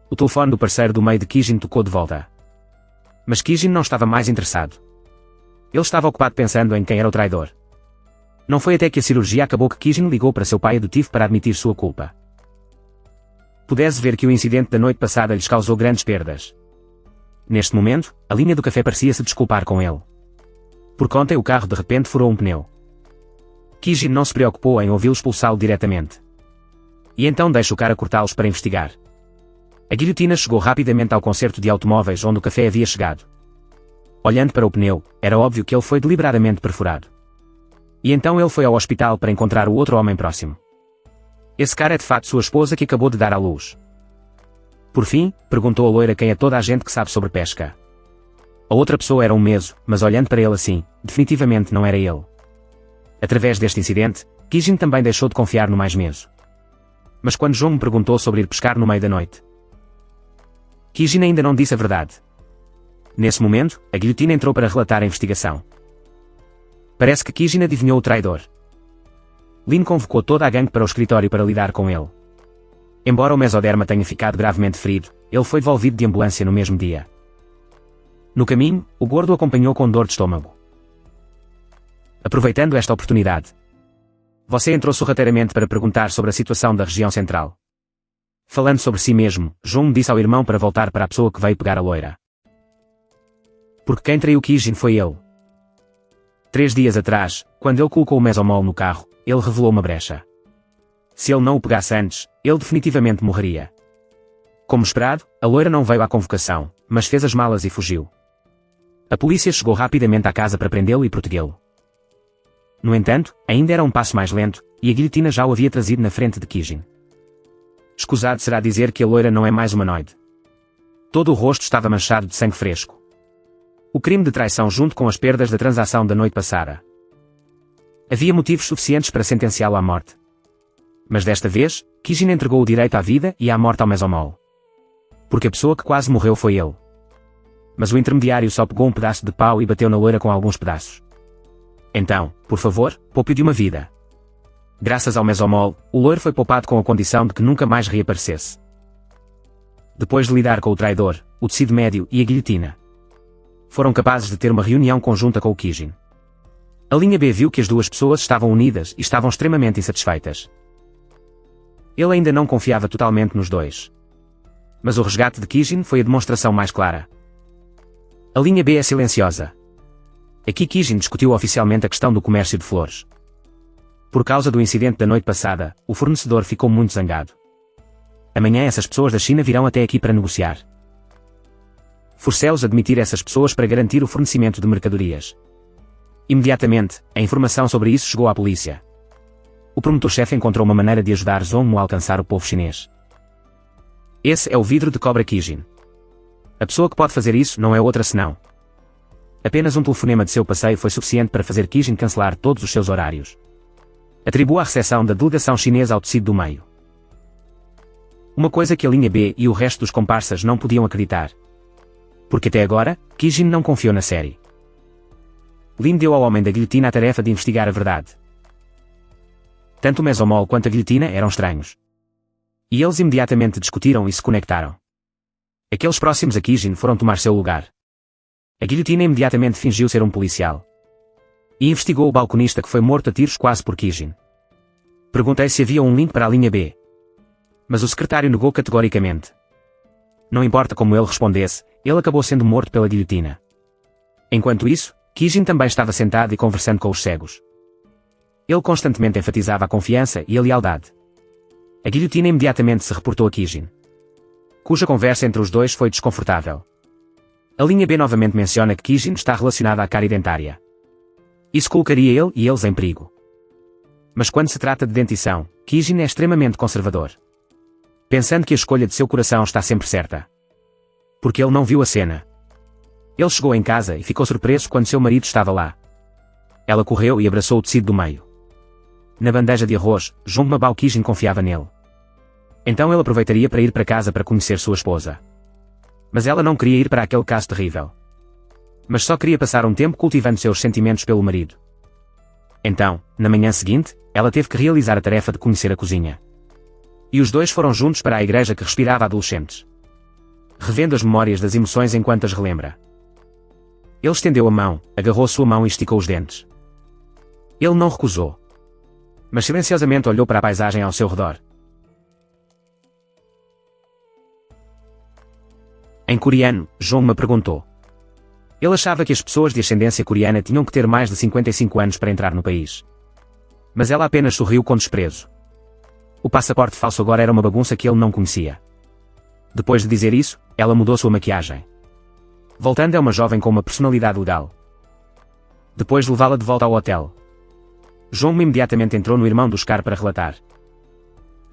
O telefone do parceiro do meio de Kijin tocou de volta. Mas Kijin não estava mais interessado. Ele estava ocupado pensando em quem era o traidor. Não foi até que a cirurgia acabou que Kijin ligou para seu pai adotivo para admitir sua culpa. Pudesse ver que o incidente da noite passada lhes causou grandes perdas. Neste momento, a linha do café parecia se desculpar com ele. Por conta, o carro de repente furou um pneu. Kijin não se preocupou em ouvi-lo expulsá-lo diretamente. E então deixa o cara cortá-los para investigar. A guilhotina chegou rapidamente ao concerto de automóveis onde o café havia chegado. Olhando para o pneu, era óbvio que ele foi deliberadamente perfurado. E então ele foi ao hospital para encontrar o outro homem próximo. Esse cara é de fato sua esposa que acabou de dar à luz. Por fim, perguntou a loira quem é toda a gente que sabe sobre pesca. A outra pessoa era um meso, mas olhando para ele assim, definitivamente não era ele. Através deste incidente, Kijin também deixou de confiar no mais meso. Mas quando João me perguntou sobre ir pescar no meio da noite, Kijin ainda não disse a verdade. Nesse momento, a guilhotina entrou para relatar a investigação. Parece que Kijin adivinhou o traidor. Lin convocou toda a gangue para o escritório para lidar com ele. Embora o mesoderma tenha ficado gravemente ferido, ele foi devolvido de ambulância no mesmo dia. No caminho, o gordo o acompanhou com dor de estômago. Aproveitando esta oportunidade, você entrou sorrateiramente para perguntar sobre a situação da região central. Falando sobre si mesmo, João disse ao irmão para voltar para a pessoa que veio pegar a loira. Porque quem traiu Kijin foi ele. 3 dias atrás, quando ele colocou o mesomol no carro, ele revelou uma brecha. Se ele não o pegasse antes, ele definitivamente morreria. Como esperado, a loira não veio à convocação, mas fez as malas e fugiu. A polícia chegou rapidamente à casa para prendê-lo e protegê-lo. No entanto, ainda era um passo mais lento, e a guilhotina já o havia trazido na frente de Kijin. Escusado será dizer que a loira não é mais humanoide. Todo o rosto estava manchado de sangue fresco. O crime de traição junto com as perdas da transação da noite passada. Havia motivos suficientes para sentenciá-lo à morte. Mas desta vez, Kijin entregou o direito à vida e à morte ao mesomol. Porque a pessoa que quase morreu foi ele. Mas o intermediário só pegou um pedaço de pau e bateu na loira com alguns pedaços. Então, por favor, poupe de uma vida. Graças ao mesomol, o loiro foi poupado com a condição de que nunca mais reaparecesse. Depois de lidar com o traidor, o tecido médio e a guilhotina, foram capazes de ter uma reunião conjunta com o Kijin. A linha B viu que as duas pessoas estavam unidas e estavam extremamente insatisfeitas. Ele ainda não confiava totalmente nos dois. Mas o resgate de Kijin foi a demonstração mais clara. A linha B é silenciosa. Aqui Kijin discutiu oficialmente a questão do comércio de flores. Por causa do incidente da noite passada, o fornecedor ficou muito zangado. Amanhã essas pessoas da China virão até aqui para negociar. Forceu-os a admitir essas pessoas para garantir o fornecimento de mercadorias. Imediatamente, a informação sobre isso chegou à polícia. O promotor-chefe encontrou uma maneira de ajudar Zhongmu a alcançar o povo chinês. Esse é o vidro de cobra Kijin. A pessoa que pode fazer isso não é outra senão. Apenas um telefonema de seu passeio foi suficiente para fazer Kijin cancelar todos os seus horários. Atribua a recepção da delegação chinesa ao tecido do meio. Uma coisa que a linha B e o resto dos comparsas não podiam acreditar. Porque até agora, Kijin não confiou na série. Lin deu ao homem da guilhotina a tarefa de investigar a verdade. Tanto o mesomol quanto a guilhotina eram estranhos. E eles imediatamente discutiram e se conectaram. Aqueles próximos a Kijin foram tomar seu lugar. A guilhotina imediatamente fingiu ser um policial. E investigou o balconista que foi morto a tiros quase por Kijin. Perguntei se havia um link para a linha B. Mas o secretário negou categoricamente. Não importa como ele respondesse, ele acabou sendo morto pela guilhotina. Enquanto isso, Kijin também estava sentado e conversando com os cegos. Ele constantemente enfatizava a confiança e a lealdade. A guilhotina imediatamente se reportou a Kijin, cuja conversa entre os dois foi desconfortável. A linha B novamente menciona que Kijin está relacionada à cárie dentária. Isso colocaria ele e eles em perigo. Mas quando se trata de dentição, Kijin é extremamente conservador. Pensando que a escolha de seu coração está sempre certa. Porque ele não viu a cena. Ele chegou em casa e ficou surpreso quando seu marido estava lá. Ela correu e abraçou o tecido do meio. Na bandeja de arroz, Jong-ma Bao Kijin confiava nele. Então ele aproveitaria para ir para casa para conhecer sua esposa. Mas ela não queria ir para aquele caso terrível. Mas só queria passar um tempo cultivando seus sentimentos pelo marido. Então, na manhã seguinte, ela teve que realizar a tarefa de conhecer a cozinha. E os dois foram juntos para a igreja que respirava adolescentes. Revendo as memórias das emoções enquanto as relembra. Ele estendeu a mão, agarrou sua mão e esticou os dentes. Ele não recusou. Mas silenciosamente olhou para a paisagem ao seu redor. Em coreano, Jong-ma perguntou. Ele achava que as pessoas de ascendência coreana tinham que ter mais de 55 anos para entrar no país. Mas ela apenas sorriu com desprezo. O passaporte falso agora era uma bagunça que ele não conhecia. Depois de dizer isso, ela mudou sua maquiagem. Voltando é uma jovem com uma personalidade legal. Depois de levá-la de volta ao hotel. Jong-ma imediatamente entrou no irmão do Scar para relatar.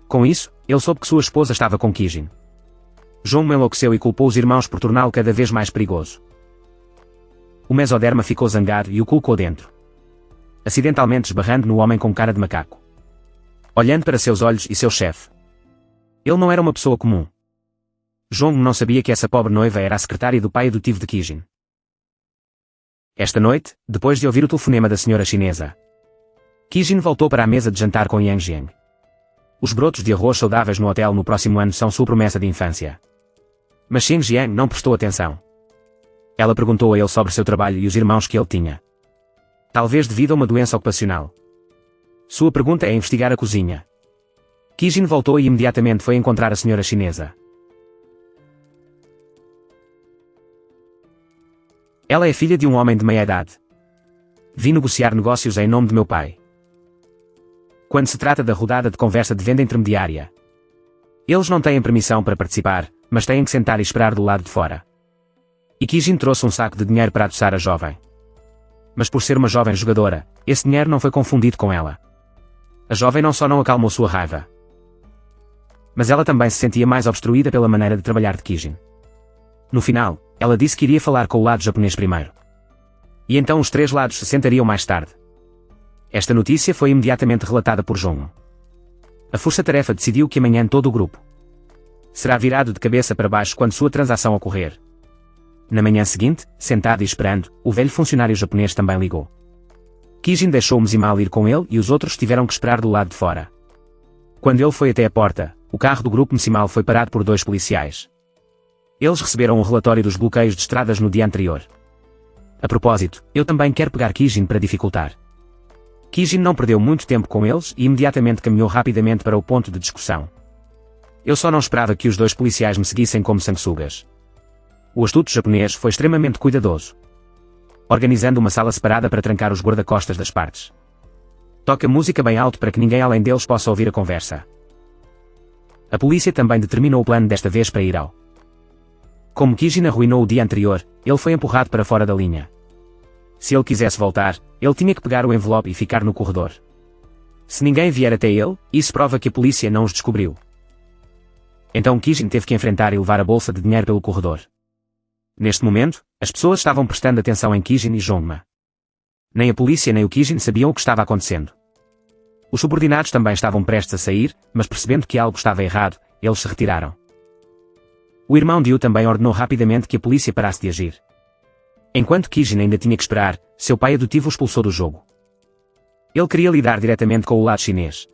Com isso, ele soube que sua esposa estava com Kijin. Jong-ma enlouqueceu e culpou os irmãos por torná-lo cada vez mais perigoso. O mesoderma ficou zangado e o colocou dentro. Acidentalmente esbarrando no homem com cara de macaco. Olhando para seus olhos e seu chefe. Ele não era uma pessoa comum. Jong-ma não sabia que essa pobre noiva era a secretária do pai adotivo de Kijin. Esta noite, depois de ouvir o telefonema da senhora chinesa, Kijin voltou para a mesa de jantar com Yang Jiang. Os brotos de arroz saudáveis no hotel no próximo ano são sua promessa de infância. Mas Yang Jiang não prestou atenção. Ela perguntou a ele sobre seu trabalho e os irmãos que ele tinha. Talvez devido a uma doença ocupacional. Sua pergunta é investigar a cozinha. Kijin voltou e imediatamente foi encontrar a senhora chinesa. Ela é filha de um homem de meia idade. Vim negociar negócios em nome de meu pai. Quando se trata da rodada de conversa de venda intermediária, eles não têm permissão para participar, mas têm que sentar e esperar do lado de fora. E Kijin trouxe um saco de dinheiro para adoçar a jovem. Mas por ser uma jovem jogadora, esse dinheiro não foi confundido com ela. A jovem não só não acalmou sua raiva, mas ela também se sentia mais obstruída pela maneira de trabalhar de Kijin. No final, ela disse que iria falar com o lado japonês primeiro. E então os três lados se sentariam mais tarde. Esta notícia foi imediatamente relatada por Jong-ma. A força-tarefa decidiu que amanhã todo o grupo será virado de cabeça para baixo quando sua transação ocorrer. Na manhã seguinte, sentado e esperando, o velho funcionário japonês também ligou. Kijin deixou o Mzimal ir com ele e os outros tiveram que esperar do lado de fora. Quando ele foi até a porta, o carro do grupo Mzimal foi parado por dois policiais. Eles receberam um relatório dos bloqueios de estradas no dia anterior. A propósito, eu também quero pegar Kijin para dificultar. Kijin não perdeu muito tempo com eles e imediatamente caminhou rapidamente para o ponto de discussão. Eu só não esperava que os dois policiais me seguissem como sanguessugas. O astuto japonês foi extremamente cuidadoso, organizando uma sala separada para trancar os guarda-costas das partes. Toca música bem alto para que ninguém além deles possa ouvir a conversa. A polícia também determinou o plano desta vez para ir ao. Como Kijin arruinou o dia anterior, ele foi empurrado para fora da linha. Se ele quisesse voltar, ele tinha que pegar o envelope e ficar no corredor. Se ninguém vier até ele, isso prova que a polícia não os descobriu. Então Kijin teve que enfrentar e levar a bolsa de dinheiro pelo corredor. Neste momento, as pessoas estavam prestando atenção em Kijin e Jong-ma. Nem a polícia nem o Kijin sabiam o que estava acontecendo. Os subordinados também estavam prestes a sair, mas percebendo que algo estava errado, eles se retiraram. O irmão de Yu também ordenou rapidamente que a polícia parasse de agir. Enquanto Kijin ainda tinha que esperar, seu pai adotivo o expulsou do jogo. Ele queria lidar diretamente com o lado chinês.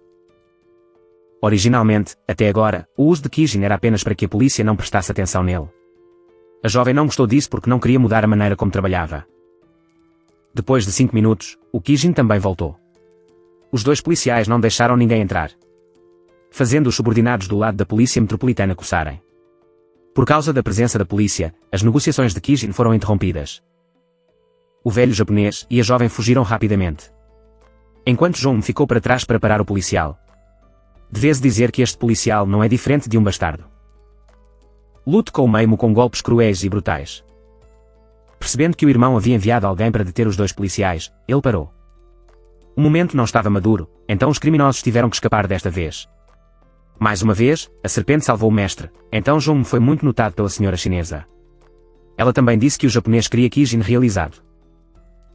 Originalmente, até agora, o uso de Kijin era apenas para que a polícia não prestasse atenção nele. A jovem não gostou disso porque não queria mudar a maneira como trabalhava. Depois de 5 minutos, o Kijin também voltou. Os dois policiais não deixaram ninguém entrar, fazendo os subordinados do lado da polícia metropolitana coçarem. Por causa da presença da polícia, as negociações de Kijin foram interrompidas. O velho japonês e a jovem fugiram rapidamente. Enquanto Jong ficou para trás para parar o policial. Deve-se dizer que este policial não é diferente de um bastardo. Lute com o Meimo com golpes cruéis e brutais. Percebendo que o irmão havia enviado alguém para deter os dois policiais, ele parou. O momento não estava maduro, então os criminosos tiveram que escapar desta vez. Mais uma vez, a serpente salvou o mestre, então Jong foi muito notado pela senhora chinesa. Ela também disse que o japonês queria Kijin realizado.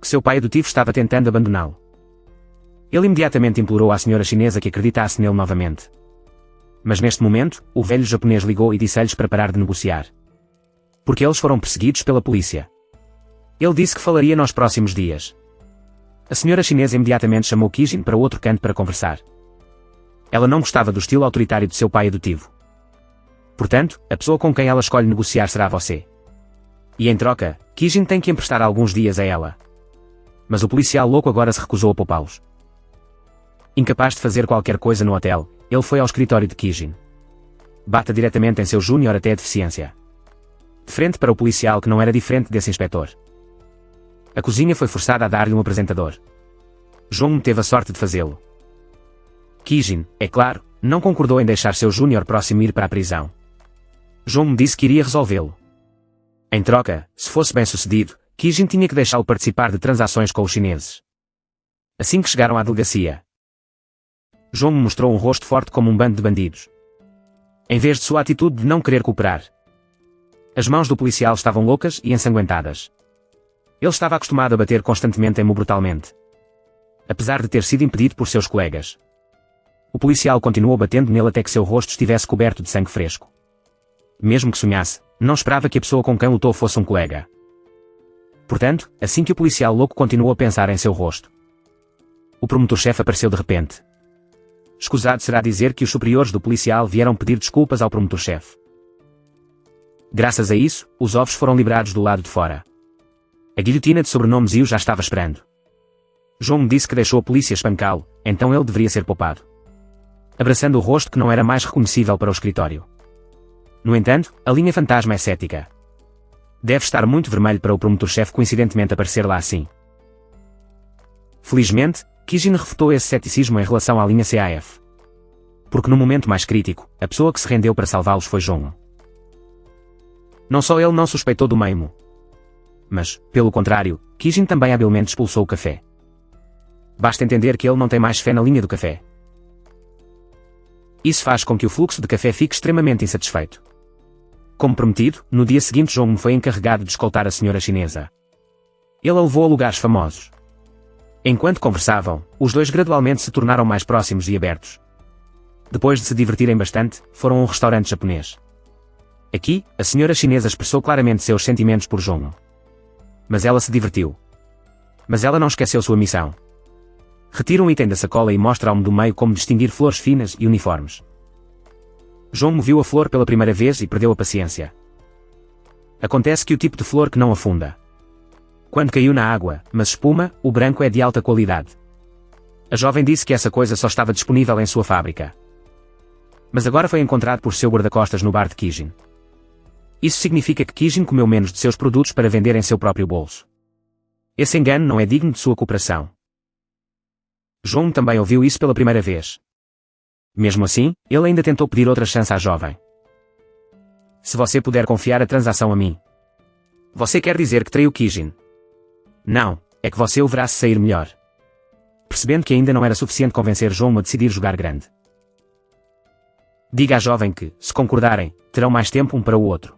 que seu pai adotivo estava tentando abandoná-lo. Ele imediatamente implorou à senhora chinesa que acreditasse nele novamente. Mas neste momento, o velho japonês ligou e disse-lhes para parar de negociar. Porque eles foram perseguidos pela polícia. Ele disse que falaria nos próximos dias. A senhora chinesa imediatamente chamou Kijin para outro canto para conversar. Ela não gostava do estilo autoritário de seu pai adotivo. Portanto, a pessoa com quem ela escolhe negociar será você. E em troca, Kijin tem que emprestar alguns dias a ela. Mas o policial louco agora se recusou a poupá-los. Incapaz de fazer qualquer coisa no hotel, ele foi ao escritório de Kijin. Bata diretamente em seu júnior até a deficiência. De frente para o policial que não era diferente desse inspetor. A cozinha foi forçada a dar-lhe um apresentador. Jong teve a sorte de fazê-lo. Kijin, é claro, não concordou em deixar seu júnior próximo ir para a prisão. Jong disse que iria resolvê-lo. Em troca, se fosse bem sucedido, Kijin tinha que deixá-lo participar de transações com os chineses. Assim que chegaram à delegacia, Jong mostrou um rosto forte como um bando de bandidos. Em vez de sua atitude de não querer cooperar. As mãos do policial estavam loucas e ensanguentadas. Ele estava acostumado a bater constantemente em Mu brutalmente. Apesar de ter sido impedido por seus colegas. O policial continuou batendo nele até que seu rosto estivesse coberto de sangue fresco. Mesmo que sonhasse, não esperava que a pessoa com quem lutou fosse um colega. Portanto, assim que o policial louco continuou a pensar em seu rosto, o promotor-chefe apareceu de repente. Escusado será dizer que os superiores do policial vieram pedir desculpas ao promotor-chefe. Graças a isso, os ovos foram liberados do lado de fora. A guilhotina de sobrenome Ziu já estava esperando. Jong disse que deixou a polícia espancá-lo, então ele deveria ser poupado. Abraçando o rosto que não era mais reconhecível para o escritório. No entanto, a linha fantasma é cética. Deve estar muito vermelho para o promotor-chefe coincidentemente aparecer lá assim. Felizmente, Kijin refutou esse ceticismo em relação à linha CAF. Porque no momento mais crítico, a pessoa que se rendeu para salvá-los foi Jong. Não só ele não suspeitou do Meimo. Mas, pelo contrário, Kijin também habilmente expulsou o café. Basta entender que ele não tem mais fé na linha do café. Isso faz com que o fluxo de café fique extremamente insatisfeito. Como prometido, no dia seguinte Jong foi encarregado de escoltar a senhora chinesa. Ele a levou a lugares famosos. Enquanto conversavam, os dois gradualmente se tornaram mais próximos e abertos. Depois de se divertirem bastante, foram a um restaurante japonês. Aqui, a senhora chinesa expressou claramente seus sentimentos por Jong. Mas ela se divertiu. Mas ela não esqueceu sua missão. Retira um item da sacola e mostra ao homem do meio como distinguir flores finas e uniformes. Jong viu a flor pela primeira vez e perdeu a paciência. Acontece que o tipo de flor que não afunda. Quando caiu na água, mas espuma, o branco é de alta qualidade. A jovem disse que essa coisa só estava disponível em sua fábrica. Mas agora foi encontrado por seu guarda-costas no bar de Kijin. Isso significa que Kijin comeu menos de seus produtos para vender em seu próprio bolso. Esse engano não é digno de sua cooperação. Jong também ouviu isso pela primeira vez. Mesmo assim, ele ainda tentou pedir outra chance à jovem. Se você puder confiar a transação a mim. Você quer dizer que traiu Kijin? Não, é que você o verá se sair melhor. Percebendo que ainda não era suficiente convencer Jong a decidir jogar grande. Diga à jovem que, se concordarem, terão mais tempo um para o outro.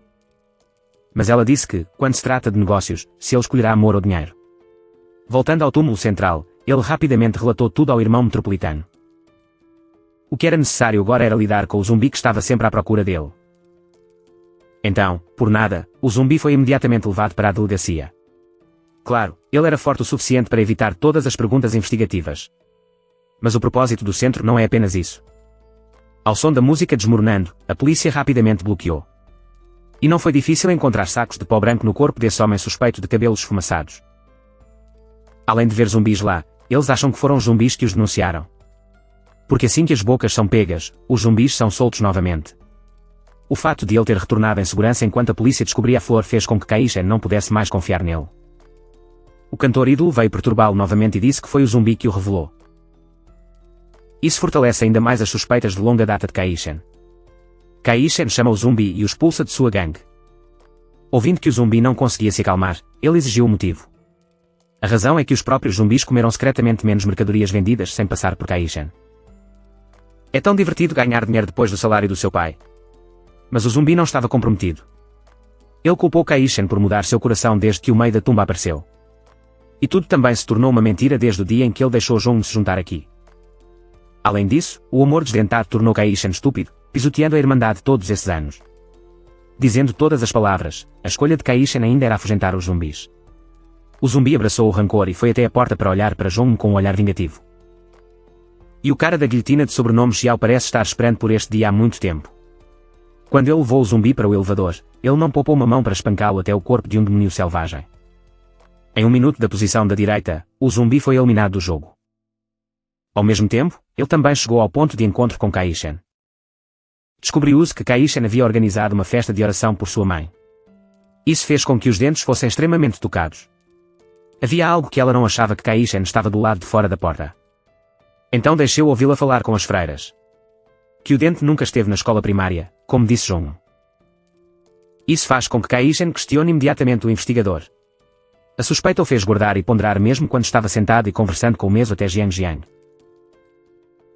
Mas ela disse que, quando se trata de negócios, se ele escolherá amor ou dinheiro. Voltando ao túmulo central, ele rapidamente relatou tudo ao irmão metropolitano. O que era necessário agora era lidar com o zumbi que estava sempre à procura dele. Então, por nada, o zumbi foi imediatamente levado para a delegacia. Claro, ele era forte o suficiente para evitar todas as perguntas investigativas. Mas o propósito do centro não é apenas isso. Ao som da música desmoronando, a polícia rapidamente bloqueou. E não foi difícil encontrar sacos de pó branco no corpo desse homem suspeito de cabelos esfumaçados. Além de ver zumbis lá, eles acham que foram os zumbis que os denunciaram. Porque assim que as bocas são pegas, os zumbis são soltos novamente. O fato de ele ter retornado em segurança enquanto a polícia descobria a flor fez com que Kaishen não pudesse mais confiar nele. O cantor ídolo veio perturbá-lo novamente e disse que foi o zumbi que o revelou. Isso fortalece ainda mais as suspeitas de longa data de Kaishen. Kaishen chama o zumbi e o expulsa de sua gangue. Ouvindo que o zumbi não conseguia se acalmar, ele exigiu o motivo. A razão é que os próprios zumbis comeram secretamente menos mercadorias vendidas sem passar por Kaishen. É tão divertido ganhar dinheiro depois do salário do seu pai. Mas o zumbi não estava comprometido. Ele culpou Kaishen por mudar seu coração desde que o meio da tumba apareceu. E tudo também se tornou uma mentira desde o dia em que ele deixou Jong se juntar aqui. Além disso, o amor desdentado tornou Kai-shen estúpido, pisoteando a Irmandade todos esses anos. Dizendo todas as palavras, a escolha de Kai-shen ainda era afugentar os zumbis. O zumbi abraçou o rancor e foi até a porta para olhar para Jong com um olhar vingativo. E o cara da guilhotina de sobrenome Xiao parece estar esperando por este dia há muito tempo. Quando ele levou o zumbi para o elevador, ele não poupou uma mão para espancá-lo até o corpo de um demônio selvagem. Em 1 minuto da posição da direita, o zumbi foi eliminado do jogo. Ao mesmo tempo, ele também chegou ao ponto de encontro com Kai-shen. Descobriu-se que Kai-shen havia organizado uma festa de oração por sua mãe. Isso fez com que os dentes fossem extremamente tocados. Havia algo que ela não achava que Kai-shen estava do lado de fora da porta. Então deixou ouvi-la falar com as freiras. Que o dente nunca esteve na escola primária, como disse Jong. Isso faz com que Kai-shen questione imediatamente o investigador. A suspeita o fez guardar e ponderar mesmo quando estava sentado e conversando com o mesmo até Jiang.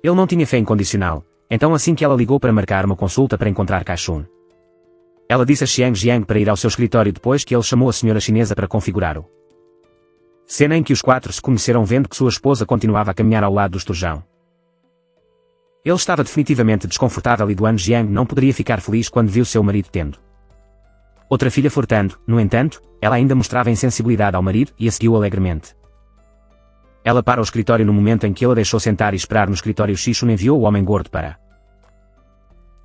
Ele não tinha fé incondicional, então assim que ela ligou para marcar uma consulta para encontrar Kai-shun. Ela disse a Jiang para ir ao seu escritório depois que ele chamou a senhora chinesa para configurá-lo. Cena em que os 4 se conheceram vendo que sua esposa continuava a caminhar ao lado do esturjão. Ele estava definitivamente desconfortável e Duan Jiang não poderia ficar feliz quando viu seu marido tendo outra filha furtando. No entanto, ela ainda mostrava insensibilidade ao marido e a seguiu alegremente. Ela para o escritório no momento em que ele a deixou sentar e esperar no escritório. Shishun enviou o homem gordo para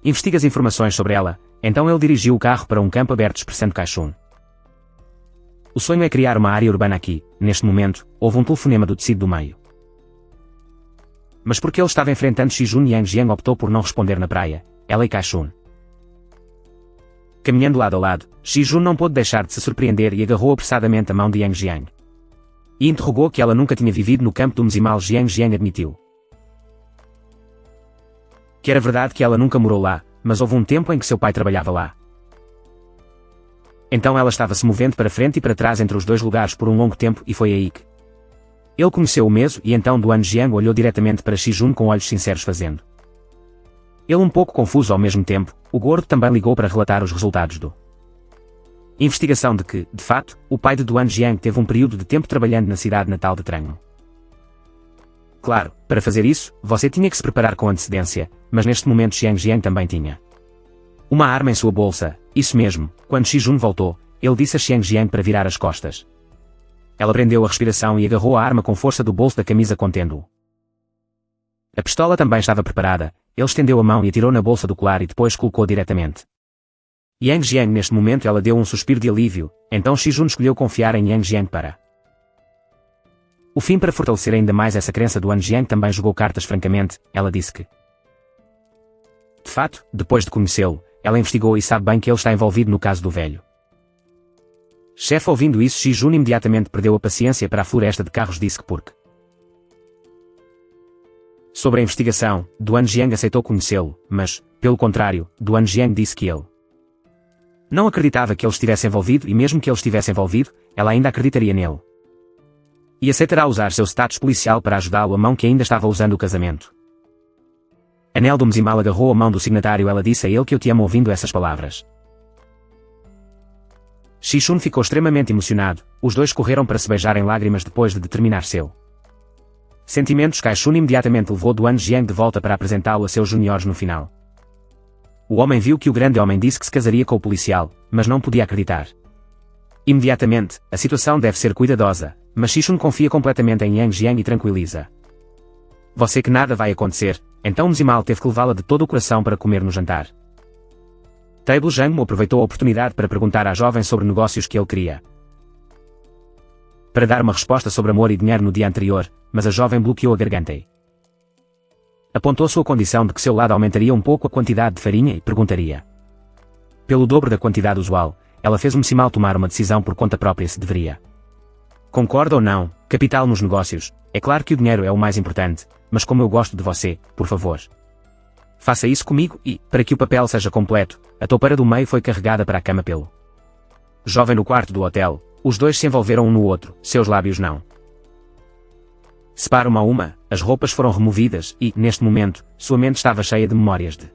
investigar as informações sobre ela, então ele dirigiu o carro para um campo aberto expressando Kai-shun. O sonho é criar uma área urbana aqui. Neste momento, houve um telefonema do tecido do meio. Mas porque ele estava enfrentando Shijun, Yang Jiang optou por não responder na praia, ela e Kai-shun. Caminhando lado a lado, Shijun não pôde deixar de se surpreender e agarrou apressadamente a mão de Yang Jiang. E interrogou que ela nunca tinha vivido no campo do Mzimal. Jiang admitiu que era verdade que ela nunca morou lá, mas houve um tempo em que seu pai trabalhava lá. Então ela estava se movendo para frente e para trás entre os dois lugares por um longo tempo e foi aí que ele conheceu o mesmo e então Duan Jiang olhou diretamente para Shijun com olhos sinceros fazendo. Ele um pouco confuso ao mesmo tempo, o gordo também ligou para relatar os resultados do investigação de que, de fato, o pai de Duan Jiang teve um período de tempo trabalhando na cidade natal de Trang. Claro, para fazer isso, você tinha que se preparar com antecedência, mas neste momento Jiang também tinha uma arma em sua bolsa. Isso mesmo, quando Shijun voltou, ele disse a Jiang para virar as costas. Ela prendeu a respiração e agarrou a arma com força do bolso da camisa contendo-o. A pistola também estava preparada, ele estendeu a mão e atirou na bolsa do colar e depois colocou diretamente. Jiang neste momento ela deu um suspiro de alívio, então Shijun escolheu confiar em Jiang para o fim. Para fortalecer ainda mais essa crença, Duan Jiang também jogou cartas francamente. Ela disse que, de fato, depois de conhecê-lo, ela investigou e sabe bem que ele está envolvido no caso do velho chefe. Ouvindo isso, Shijun imediatamente perdeu a paciência para a floresta de carros. Disse que porque sobre a investigação, Duan Jiang aceitou conhecê-lo, mas, pelo contrário, Duan Jiang disse que ele não acreditava que ele estivesse envolvido e mesmo que ele estivesse envolvido, ela ainda acreditaria nele. E aceitará usar seu status policial para ajudá-lo. A mão que ainda estava usando o casamento. Anel do Mzimal agarrou a mão do signatário. Ela disse a ele que eu te amo. Ouvindo essas palavras, Shishun ficou extremamente emocionado. Os dois correram para se beijar em lágrimas depois de determinar seu sentimentos. Kai-shun imediatamente levou Duan Jiang de volta para apresentá-lo a seus juniores no final. O homem viu que o grande homem disse que se casaria com o policial, mas não podia acreditar. Imediatamente, a situação deve ser cuidadosa, mas Shishun confia completamente em Yang Jiang e tranquiliza. Você que nada vai acontecer. Então Mzimal teve que levá-la de todo o coração para comer no jantar. Table Jangmo aproveitou a oportunidade para perguntar à jovem sobre negócios que ele queria para dar uma resposta sobre amor e dinheiro no dia anterior, mas a jovem bloqueou a garganta e apontou sua condição de que seu lado aumentaria um pouco a quantidade de farinha e perguntaria pelo dobro da quantidade usual. Ela fez Mzimal tomar uma decisão por conta própria se deveria. Concorda ou não, capital nos negócios. É claro que o dinheiro é o mais importante, mas como eu gosto de você, por favor, faça isso comigo e, para que o papel seja completo, a toupeira do meio foi carregada para a cama pelo jovem no quarto do hotel. Os dois se envolveram um no outro, seus lábios não separa uma a uma, as roupas foram removidas e, neste momento, sua mente estava cheia de memórias de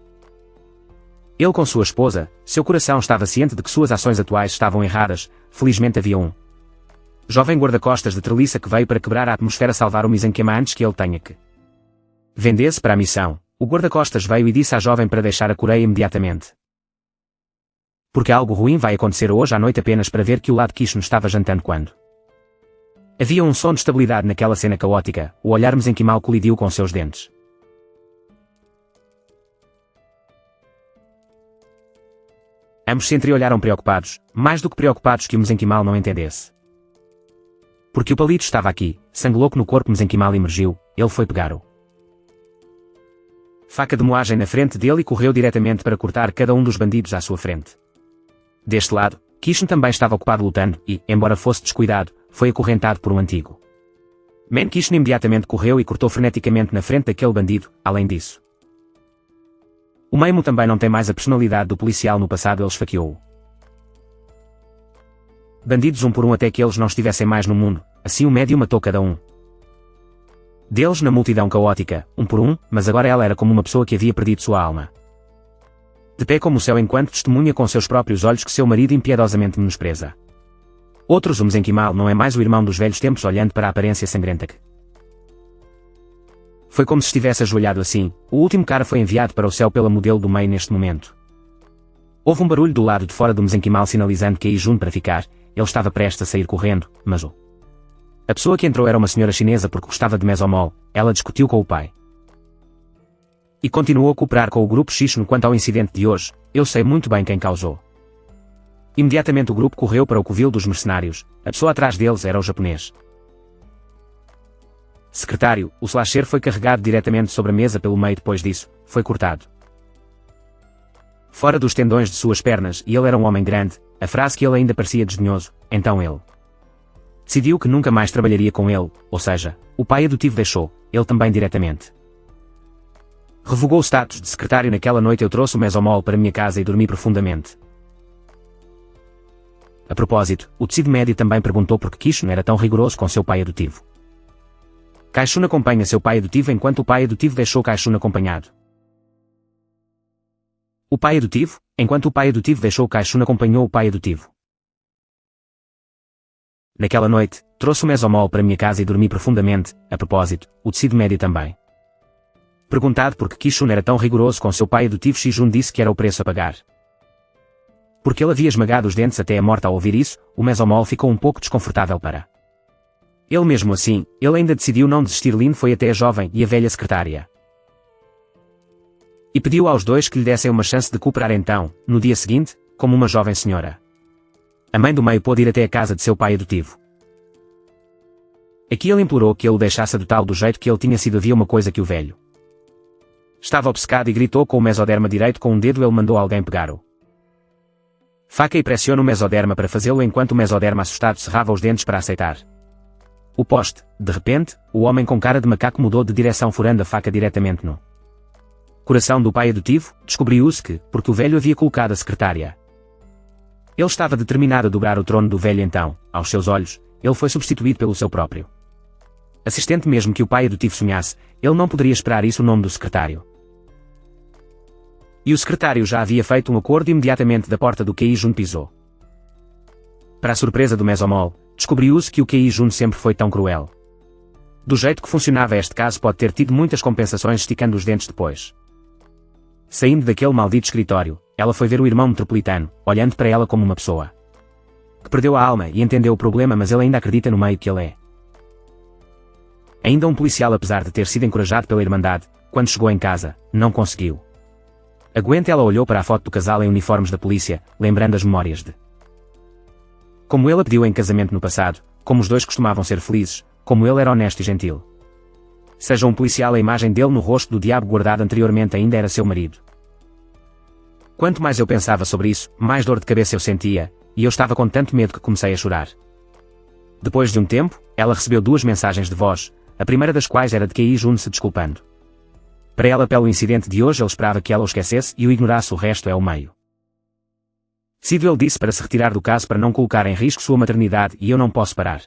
ele com sua esposa. Seu coração estava ciente de que suas ações atuais estavam erradas. Felizmente havia um Jovem guarda-costas de treliça que veio para quebrar a atmosfera, salvar o Mizenquema antes que ele tenha que vender-se para a missão. O guarda-costas veio e disse à jovem para deixar a Coreia imediatamente. Porque algo ruim vai acontecer hoje à noite, apenas para ver que o lado Kishno estava jantando quando. Havia um som de estabilidade naquela cena caótica. O olhar Mizenquema colidiu com seus dentes. Ambos se entreolharam preocupados, mais do que preocupados que o Mizenquema não entendesse. Porque o palito estava aqui, sangue louco no corpo. Mizenquema emergiu, ele foi pegar-o. Faca de moagem na frente dele e correu diretamente para cortar cada um dos bandidos à sua frente. Deste lado, Kishno também estava ocupado lutando e, embora fosse descuidado, foi acorrentado por um antigo. Man Kishno imediatamente correu e cortou freneticamente na frente daquele bandido. Além disso, o Meimo também não tem mais a personalidade do policial no passado, ele esfaqueou-o. Bandidos um por um até que eles não estivessem mais no mundo, assim o médio matou cada um deles na multidão caótica, um por um, mas agora ela era como uma pessoa que havia perdido sua alma. De pé como o céu enquanto testemunha com seus próprios olhos que seu marido impiedosamente menospreza. Outros, o Mizenquema não é mais o irmão dos velhos tempos, olhando para a aparência sangrenta que foi como se estivesse ajoelhado assim. O último cara foi enviado para o céu pela modelo do meio neste momento. Houve um barulho do lado de fora do Mizenquema sinalizando que ia junto para ficar. Ele estava prestes a sair correndo, mas a pessoa que entrou era uma senhora chinesa porque gostava de Mesomol. Ela discutiu com o pai e continuou a cooperar com o grupo Kishno quanto ao incidente de hoje. Eu sei muito bem quem causou. Imediatamente o grupo correu para o covil dos mercenários. A pessoa atrás deles era o japonês. Secretário, o slasher foi carregado diretamente sobre a mesa pelo meio. Depois disso, foi cortado fora dos tendões de suas pernas, e ele era um homem grande. A frase que ele ainda parecia desdenhoso. Então ele decidiu que nunca mais trabalharia com ele, ou seja, o pai adotivo deixou, ele também diretamente revogou o status de secretário naquela noite. Eu trouxe o Mesomol para minha casa e dormi profundamente. A propósito, o tecido médio também perguntou por que Kishno era tão rigoroso com seu pai adotivo. Kaishun acompanha seu pai adotivo enquanto o pai adotivo deixou Kaishun acompanhado. O pai adotivo, enquanto o pai adotivo deixou Kaishun acompanhou o pai adotivo. Naquela noite, trouxe o Mesomol para minha casa e dormi profundamente. A propósito, o tecido médio também perguntado por que Kishun era tão rigoroso com seu pai adotivo, Shijun disse que era o preço a pagar. Porque ele havia esmagado os dentes até a morte. Ao ouvir isso, o Mesomol ficou um pouco desconfortável para ele. Mesmo assim, ele ainda decidiu não desistir. Lin foi até a jovem e a velha secretária e pediu aos dois que lhe dessem uma chance de cooperar. Então, no dia seguinte, como uma jovem senhora, a mãe do meio pôde ir até a casa de seu pai adotivo. Aqui ele implorou que ele o deixasse adotá-lo do jeito que ele tinha sido. Havia uma coisa que o velho estava obcecado e gritou com o mesoderma direito. Com um dedo ele mandou alguém pegar-o faca e pressiona o mesoderma para fazê-lo enquanto o mesoderma assustado cerrava os dentes para aceitar o poste. De repente, o homem com cara de macaco mudou de direção, furando a faca diretamente no coração do pai adotivo. Descobriu-se que, porque o velho havia colocado a secretária, ele estava determinado a dobrar o trono do velho. Então, aos seus olhos, ele foi substituído pelo seu próprio assistente. Mesmo que o pai adotivo sonhasse, ele não poderia esperar isso. O nome do secretário. E o secretário já havia feito um acordo. Imediatamente da porta do Kei-jun pisou. Para a surpresa do Mesomol, descobriu-se que o Kei-jun sempre foi tão cruel. Do jeito que funcionava este caso, pode ter tido muitas compensações. Esticando os dentes depois, saindo daquele maldito escritório, ela foi ver o irmão metropolitano, olhando para ela como uma pessoa que perdeu a alma e entendeu o problema, mas ele ainda acredita no meio que ele é ainda um policial. Apesar de ter sido encorajado pela Irmandade, quando chegou em casa, não conseguiu aguenta. Ela olhou para a foto do casal em uniformes da polícia, lembrando as memórias de como ele a pediu em casamento no passado, como os dois costumavam ser felizes, como ele era honesto e gentil. Seja um policial, a imagem dele no rosto do diabo guardado anteriormente ainda era seu marido. Quanto mais eu pensava sobre isso, mais dor de cabeça eu sentia, e eu estava com tanto medo que comecei a chorar. Depois de um tempo, ela recebeu 2 mensagens de voz, a primeira das quais era de Kei-jun se desculpando para ela pelo incidente de hoje. Ele esperava que ela o esquecesse e o ignorasse. O resto é o meio. Decidiu, ele disse, para se retirar do caso para não colocar em risco sua maternidade, e eu não posso parar.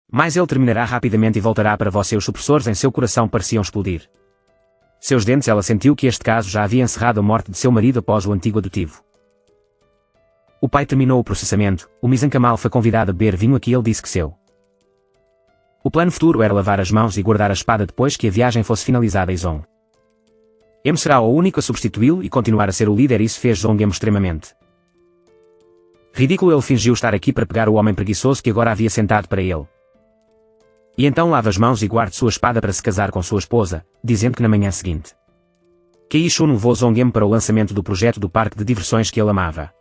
Mas ele terminará rapidamente e voltará para você. Os supressores em seu coração pareciam explodir. Seus dentes. Ela sentiu que este caso já havia encerrado a morte de seu marido após o antigo adotivo O pai terminou o processamento, o Misankamal foi convidado a beber vinho a que ele disse que seu. O plano futuro era lavar as mãos e guardar a espada depois que a viagem fosse finalizada e Zong M será o único a substituí-lo e continuar a ser o líder. Isso fez Zong M extremamente ridículo. Ele fingiu estar aqui para pegar o homem preguiçoso que agora havia sentado para ele. E então lava as mãos e guarde sua espada para se casar com sua esposa, dizendo que na manhã seguinte Kei Shun levou Zong M para o lançamento do projeto do parque de diversões que ele amava.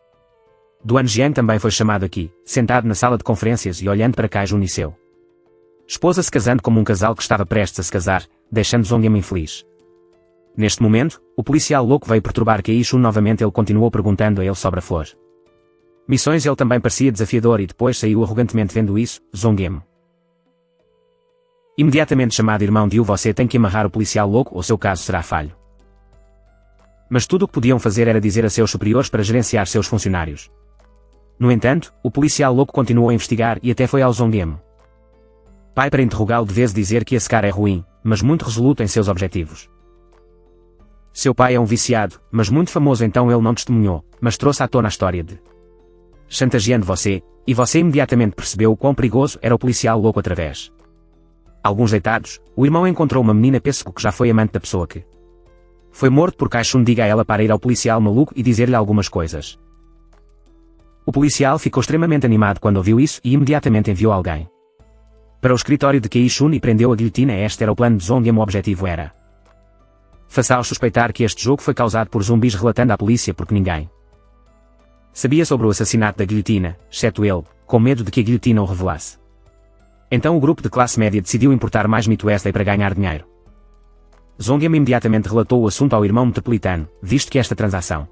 Duan Jiang também foi chamado aqui, sentado na sala de conferências e olhando para Kai Jun e seu esposa se casando como um casal que estava prestes a se casar, deixando Zong M infeliz. Neste momento, o policial louco veio perturbar Kei Shun novamente. Ele continuou perguntando a ele sobre a flor. Missões. Ele também parecia desafiador e depois saiu arrogantemente. Vendo isso, Zong M imediatamente chamado irmão Diu. Você tem que amarrar o policial louco ou seu caso será falho. Mas tudo o que podiam fazer era dizer a seus superiores para gerenciar seus funcionários. No entanto, o policial louco continuou a investigar e até foi ao Zong M pai para interrogá-lo. De vez dizer que esse cara é ruim, mas muito resoluto em seus objetivos. Seu pai é um viciado, mas muito famoso. Então ele não testemunhou, mas trouxe à tona a história de chantageando você, e você imediatamente percebeu o quão perigoso era o policial louco. Através alguns deitados, o irmão encontrou uma menina pêssego que já foi amante da pessoa que foi morto por Kai Shun. Diga a ela para ir ao policial maluco e dizer-lhe algumas coisas. O policial ficou extremamente animado quando ouviu isso e imediatamente enviou alguém para o escritório de Kei Shun e prendeu a guilhotina. Este era o plano de Zong M. O objetivo era fazer suspeitar que este jogo foi causado por zumbis, relatando à polícia porque ninguém sabia sobre o assassinato da guilhotina, exceto ele, com medo de que a guilhotina o revelasse. Então o grupo de classe média decidiu importar mais mito Wesley para ganhar dinheiro. Zong M imediatamente relatou o assunto ao irmão metropolitano, visto que esta transação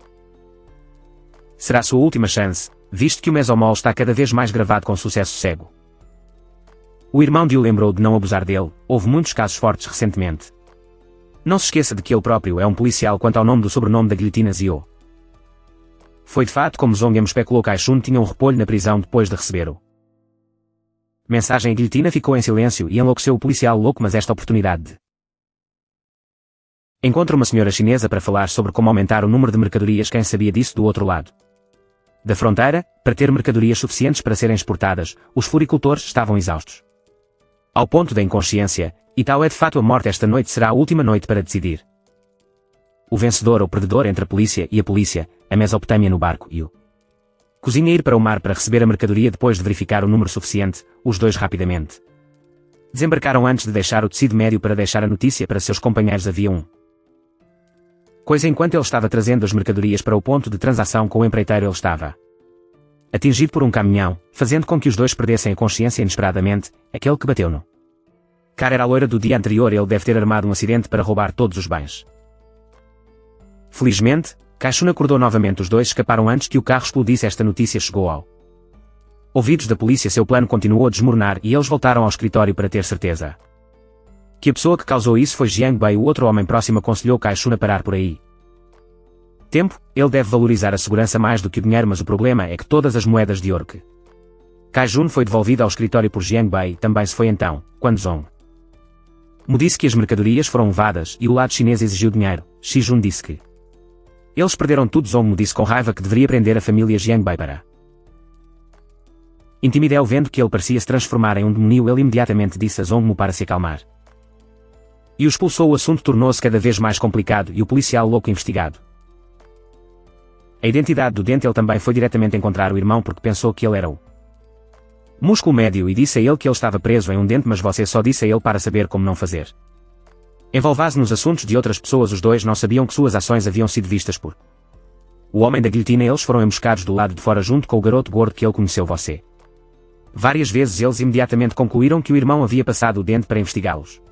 será sua última chance, visto que o Mesomol está cada vez mais gravado com sucesso cego. O irmão Diu lembrou de não abusar dele. Houve muitos casos fortes recentemente. Não se esqueça de que ele próprio é um policial. Quanto ao nome do sobrenome da guilhotina Zio, foi de fato como Zong M especulou. Kai Shun tinha um repolho na prisão depois de receber o mensagem. A guilhotina ficou em silêncio e enlouqueceu o policial louco. Mas esta oportunidade de encontra uma senhora chinesa para falar sobre como aumentar o número de mercadorias. Quem sabia disso do outro lado da fronteira, para ter mercadorias suficientes para serem exportadas, os floricultores estavam exaustos ao ponto da inconsciência, e tal é de fato a morte. Esta noite será a última noite para decidir o vencedor ou perdedor entre a polícia, a Mesopotâmia no barco e o cozinheiro para o mar para receber a mercadoria. Depois de verificar o número suficiente, os dois rapidamente desembarcaram antes de deixar o tecido médio para deixar a notícia para seus companheiros. Havia um coisa enquanto ele estava trazendo as mercadorias para o ponto de transação com o empreiteiro. Ele estava atingido por um caminhão, fazendo com que os dois perdessem a consciência inesperadamente. Aquele que bateu no cara era a loira do dia anterior. Ele deve ter armado um acidente para roubar todos os bens. Felizmente, Kai Shun acordou novamente. Os dois escaparam antes que o carro explodisse. Esta notícia chegou ao ouvidos da polícia. Seu plano continuou a desmoronar e eles voltaram ao escritório para ter certeza que a pessoa que causou isso foi Jiang Bei. O outro homem próximo aconselhou Kai Shun a parar por aí. Tempo, ele deve valorizar a segurança mais do que o dinheiro. Mas o problema é que todas as moedas de ouro que Kai Shun foi devolvida ao escritório por Jiang Bei também se foi. Então, quando Zong Mu disse que as mercadorias foram levadas e o lado chinês exigiu dinheiro, Shi Jun disse que eles perderam tudo. Zong Mu disse com raiva que deveria prender a família Jiang Bei para intimidá-lo. Vendo que ele parecia se transformar em um demônio, ele imediatamente disse a Zong Mu para se acalmar e o expulsou. O assunto tornou-se cada vez mais complicado e o policial louco investigado a identidade do dente. Ele também foi diretamente encontrar o irmão porque pensou que ele era o músculo médio e disse a ele que ele estava preso em um dente. Mas você só disse a ele para saber como não fazer envolver-se nos assuntos de outras pessoas. Os dois não sabiam que suas ações haviam sido vistas por o homem da guilhotina. Eles foram emboscados do lado de fora junto com o garoto gordo que ele conheceu. Você várias vezes. Eles imediatamente concluíram que o irmão havia passado o dente para investigá-los.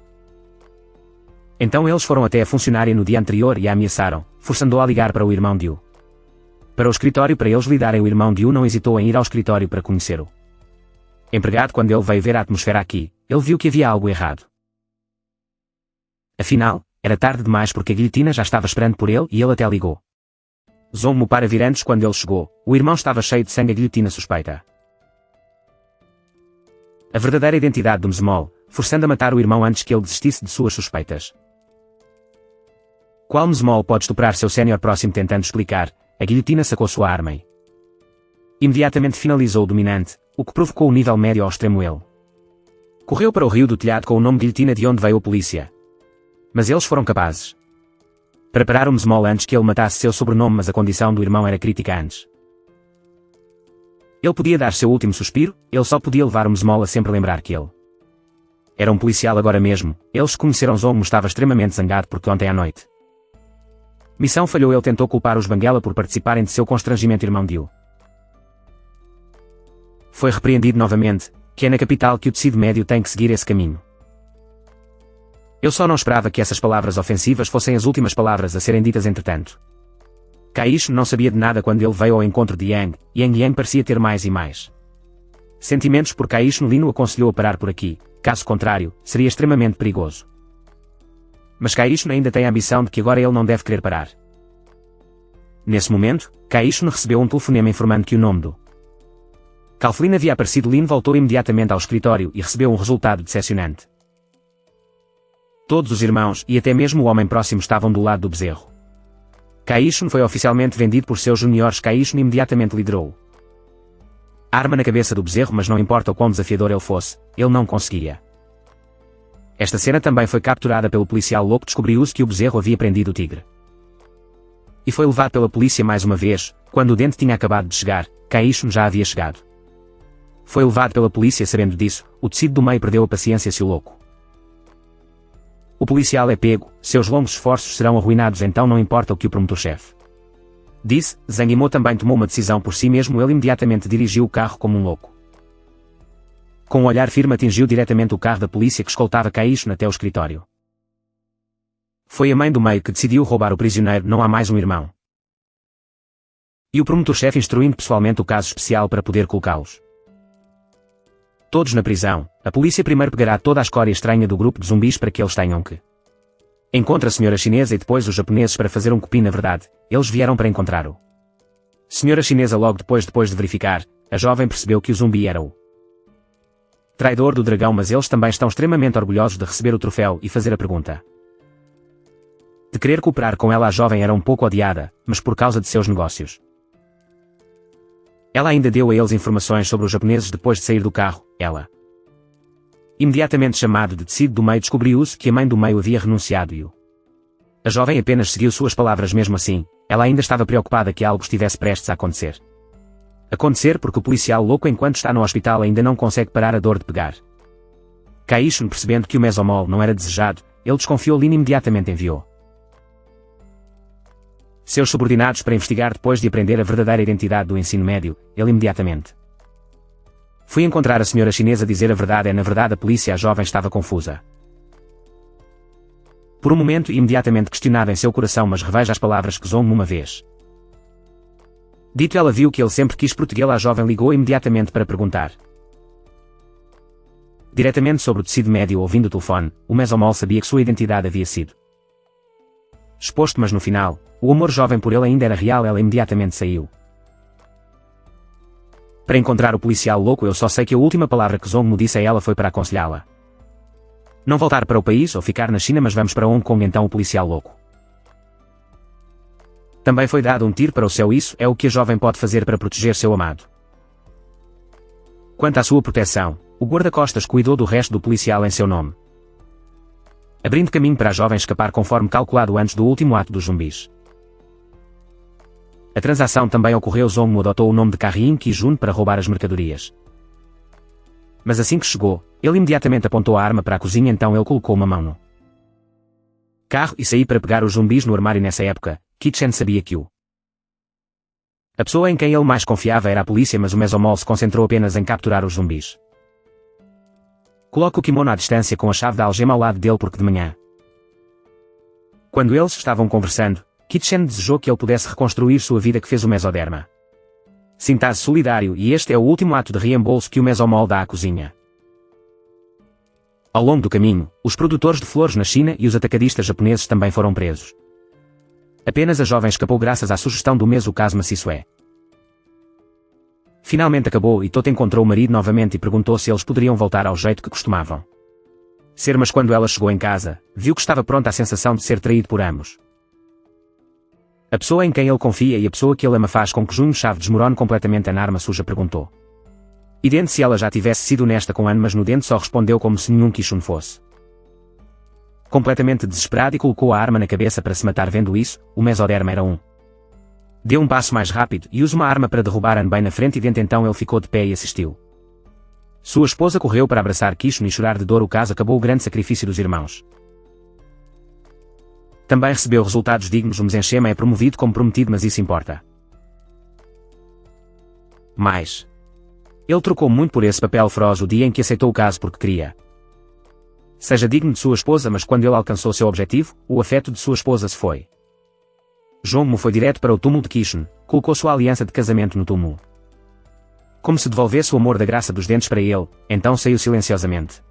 Então eles foram até a funcionária no dia anterior e a ameaçaram, forçando-a a ligar para o irmão Diu para o escritório para eles lidarem. O irmão Diu não hesitou em ir ao escritório para conhecer o empregado. Quando ele veio ver a atmosfera aqui, ele viu que havia algo errado. Afinal, era tarde demais porque a guilhotina já estava esperando por ele e ele até ligou Zong Mu para vir antes. Quando ele chegou, o irmão estava cheio de sangue. A guilhotina suspeita a verdadeira identidade do Mesomol, forçando a matar o irmão antes que ele desistisse de suas suspeitas. Qual Mesomol pode estuprar seu sénior próximo? Tentando explicar, a guilhotina sacou sua arma e Imediatamente finalizou o dominante, o que provocou o nível médio ao extremo ele. Correu para o rio do telhado com o nome guilhotina de onde veio a polícia. Mas eles foram capazes. Prepararam o Small antes que ele matasse seu sobrenome, mas a condição do irmão era crítica antes. Ele podia dar seu último suspiro, ele só podia levar o Small a sempre lembrar que ele era um policial agora mesmo. Eles conheceram Zongmo, estava extremamente zangado porque ontem à noite missão falhou. Ele tentou culpar os Banguela por participarem de seu constrangimento. Irmão Dio foi repreendido novamente, que é na capital que o tecido médio tem que seguir esse caminho. Eu só não esperava que essas palavras ofensivas fossem as últimas palavras a serem ditas entretanto. Kaisho não sabia de nada quando ele veio ao encontro de Yang. Yang parecia ter mais e mais sentimentos por Kaisho. Lino aconselhou a parar por aqui, caso contrário, seria extremamente perigoso. Mas Kaisho ainda tem a ambição de que agora ele não deve querer parar. Nesse momento, Kaisho recebeu um telefonema informando que o nome do Calflin havia aparecido. Lin voltou imediatamente ao escritório e recebeu um resultado decepcionante. Todos os irmãos e até mesmo o homem próximo estavam do lado do bezerro. Kaisho foi oficialmente vendido por seus juniores. Kaisho imediatamente liderou a arma na cabeça do bezerro, mas não importa o quão desafiador ele fosse, ele não conseguia. Esta cena também foi capturada pelo policial louco. Descobriu-se que o bezerro havia prendido o tigre e foi levado pela polícia mais uma vez. Quando o dente tinha acabado de chegar, Kaisho já havia chegado. Foi levado pela polícia. Sabendo disso, o tecido do meio perdeu a paciência. Se o louco o policial é pego, seus longos esforços serão arruinados. Então não importa o que o promotor-chefe disse. Zhang Yimou também tomou uma decisão por si mesmo. Ele imediatamente dirigiu o carro como um louco. Com um olhar firme atingiu diretamente o carro da polícia que escoltava Kaisho até o escritório. Foi a mãe do meio que decidiu roubar o prisioneiro. Não há mais um irmão. E o promotor-chefe instruindo pessoalmente o caso especial para poder colocá-los todos na prisão. A polícia primeiro pegará toda a escória estranha do grupo de zumbis para que eles tenham que encontrar a senhora chinesa e depois os japoneses para fazer um copy. Na verdade, eles vieram para encontrar o senhora chinesa. Logo depois de verificar, a jovem percebeu que o zumbi era o traidor do dragão, mas eles também estão extremamente orgulhosos de receber o troféu e fazer a pergunta de querer cooperar com ela. A jovem era um pouco odiada, mas por causa de seus negócios. Ela ainda deu a eles informações sobre os japoneses. Depois de sair do carro, ela imediatamente chamado de tecido do meio. Descobriu-se que a mãe do meio havia renunciado e a jovem apenas seguiu suas palavras. Mesmo assim, ela ainda estava preocupada que algo estivesse prestes a acontecer. Porque o policial louco, enquanto está no hospital, ainda não consegue parar a dor de pegar. Kaisho, percebendo que o Mesomol não era desejado, ele desconfiou. Lin imediatamente enviou seus subordinados para investigar. Depois de aprender a verdadeira identidade do ensino médio, ele imediatamente foi encontrar a senhora chinesa. Dizer a verdade é na verdade a polícia. A jovem estava confusa por um momento e imediatamente questionada em seu coração, mas reveja as palavras que Zongmo uma vez dito. Ela viu que ele sempre quis protegê-la. A jovem ligou imediatamente para perguntar diretamente sobre o tecido médio. Ouvindo o telefone, o Mesomol sabia que sua identidade havia sido exposto, mas no final, o amor jovem por ele ainda era real. Ela imediatamente saiu para encontrar o policial louco. Eu só sei que a última palavra que Zongmo disse a ela foi para aconselhá-la não voltar para o país ou ficar na China, mas vamos para Hong Kong. Então o policial louco também foi dado um tiro para o céu. Isso é o que a jovem pode fazer para proteger seu amado. Quanto à sua proteção, o guarda-costas cuidou do resto do policial em seu nome, abrindo caminho para a jovem escapar conforme calculado antes do último ato dos zumbis. A transação também ocorreu. Zongmo adotou o nome de Carrin Ki-jun para roubar as mercadorias. Mas assim que chegou, ele imediatamente apontou a arma para a cozinha. Então ele colocou uma mão no carro e saiu para pegar os zumbis no armário. Nessa época, Kitchen sabia que a pessoa em quem ele mais confiava era a polícia, mas o Mesomol se concentrou apenas em capturar os zumbis. Coloque o kimono à distância com a chave da algema ao lado dele, porque de manhã, quando eles estavam conversando, Kitchen desejou que ele pudesse reconstruir sua vida que fez o Mesoderma. Sinta-se solidário, e este é o último ato de reembolso que o Mesomol dá à cozinha. Ao longo do caminho, os produtores de flores na China e os atacadistas japoneses também foram presos. Apenas a jovem escapou graças à sugestão do Meso Kazuma Sisue. Finalmente acabou e Tota encontrou o marido novamente e perguntou se eles poderiam voltar ao jeito que costumavam ser, mas quando ela chegou em casa, viu que estava pronta a sensação de ser traído por ambos. A pessoa em quem ele confia e a pessoa que ele ama faz com que Junho Chave desmorone completamente. A arma suja perguntou. Idente se ela já tivesse sido honesta com Anne, mas no dente só respondeu como se nenhum Kishun fosse. Completamente desesperado e colocou a arma na cabeça para se matar. Vendo isso, o mesoderma era um. Deu um passo mais rápido e usou uma arma para derrubar Anne bem na frente. Idente então ele ficou de pé e assistiu. Sua esposa correu para abraçar Kishun e chorar de dor. O caso acabou. O grande sacrifício dos irmãos também recebeu resultados dignos. O Mezenshema é promovido como prometido, mas isso importa. Mas ele trocou muito por esse papel feroz o dia em que aceitou o caso porque queria. Seja digno de sua esposa, mas quando ele alcançou seu objetivo, o afeto de sua esposa se foi. Jongmu foi direto para o túmulo de Kishun, colocou sua aliança de casamento no túmulo. Como se devolvesse o amor da graça dos dentes para ele, então saiu silenciosamente.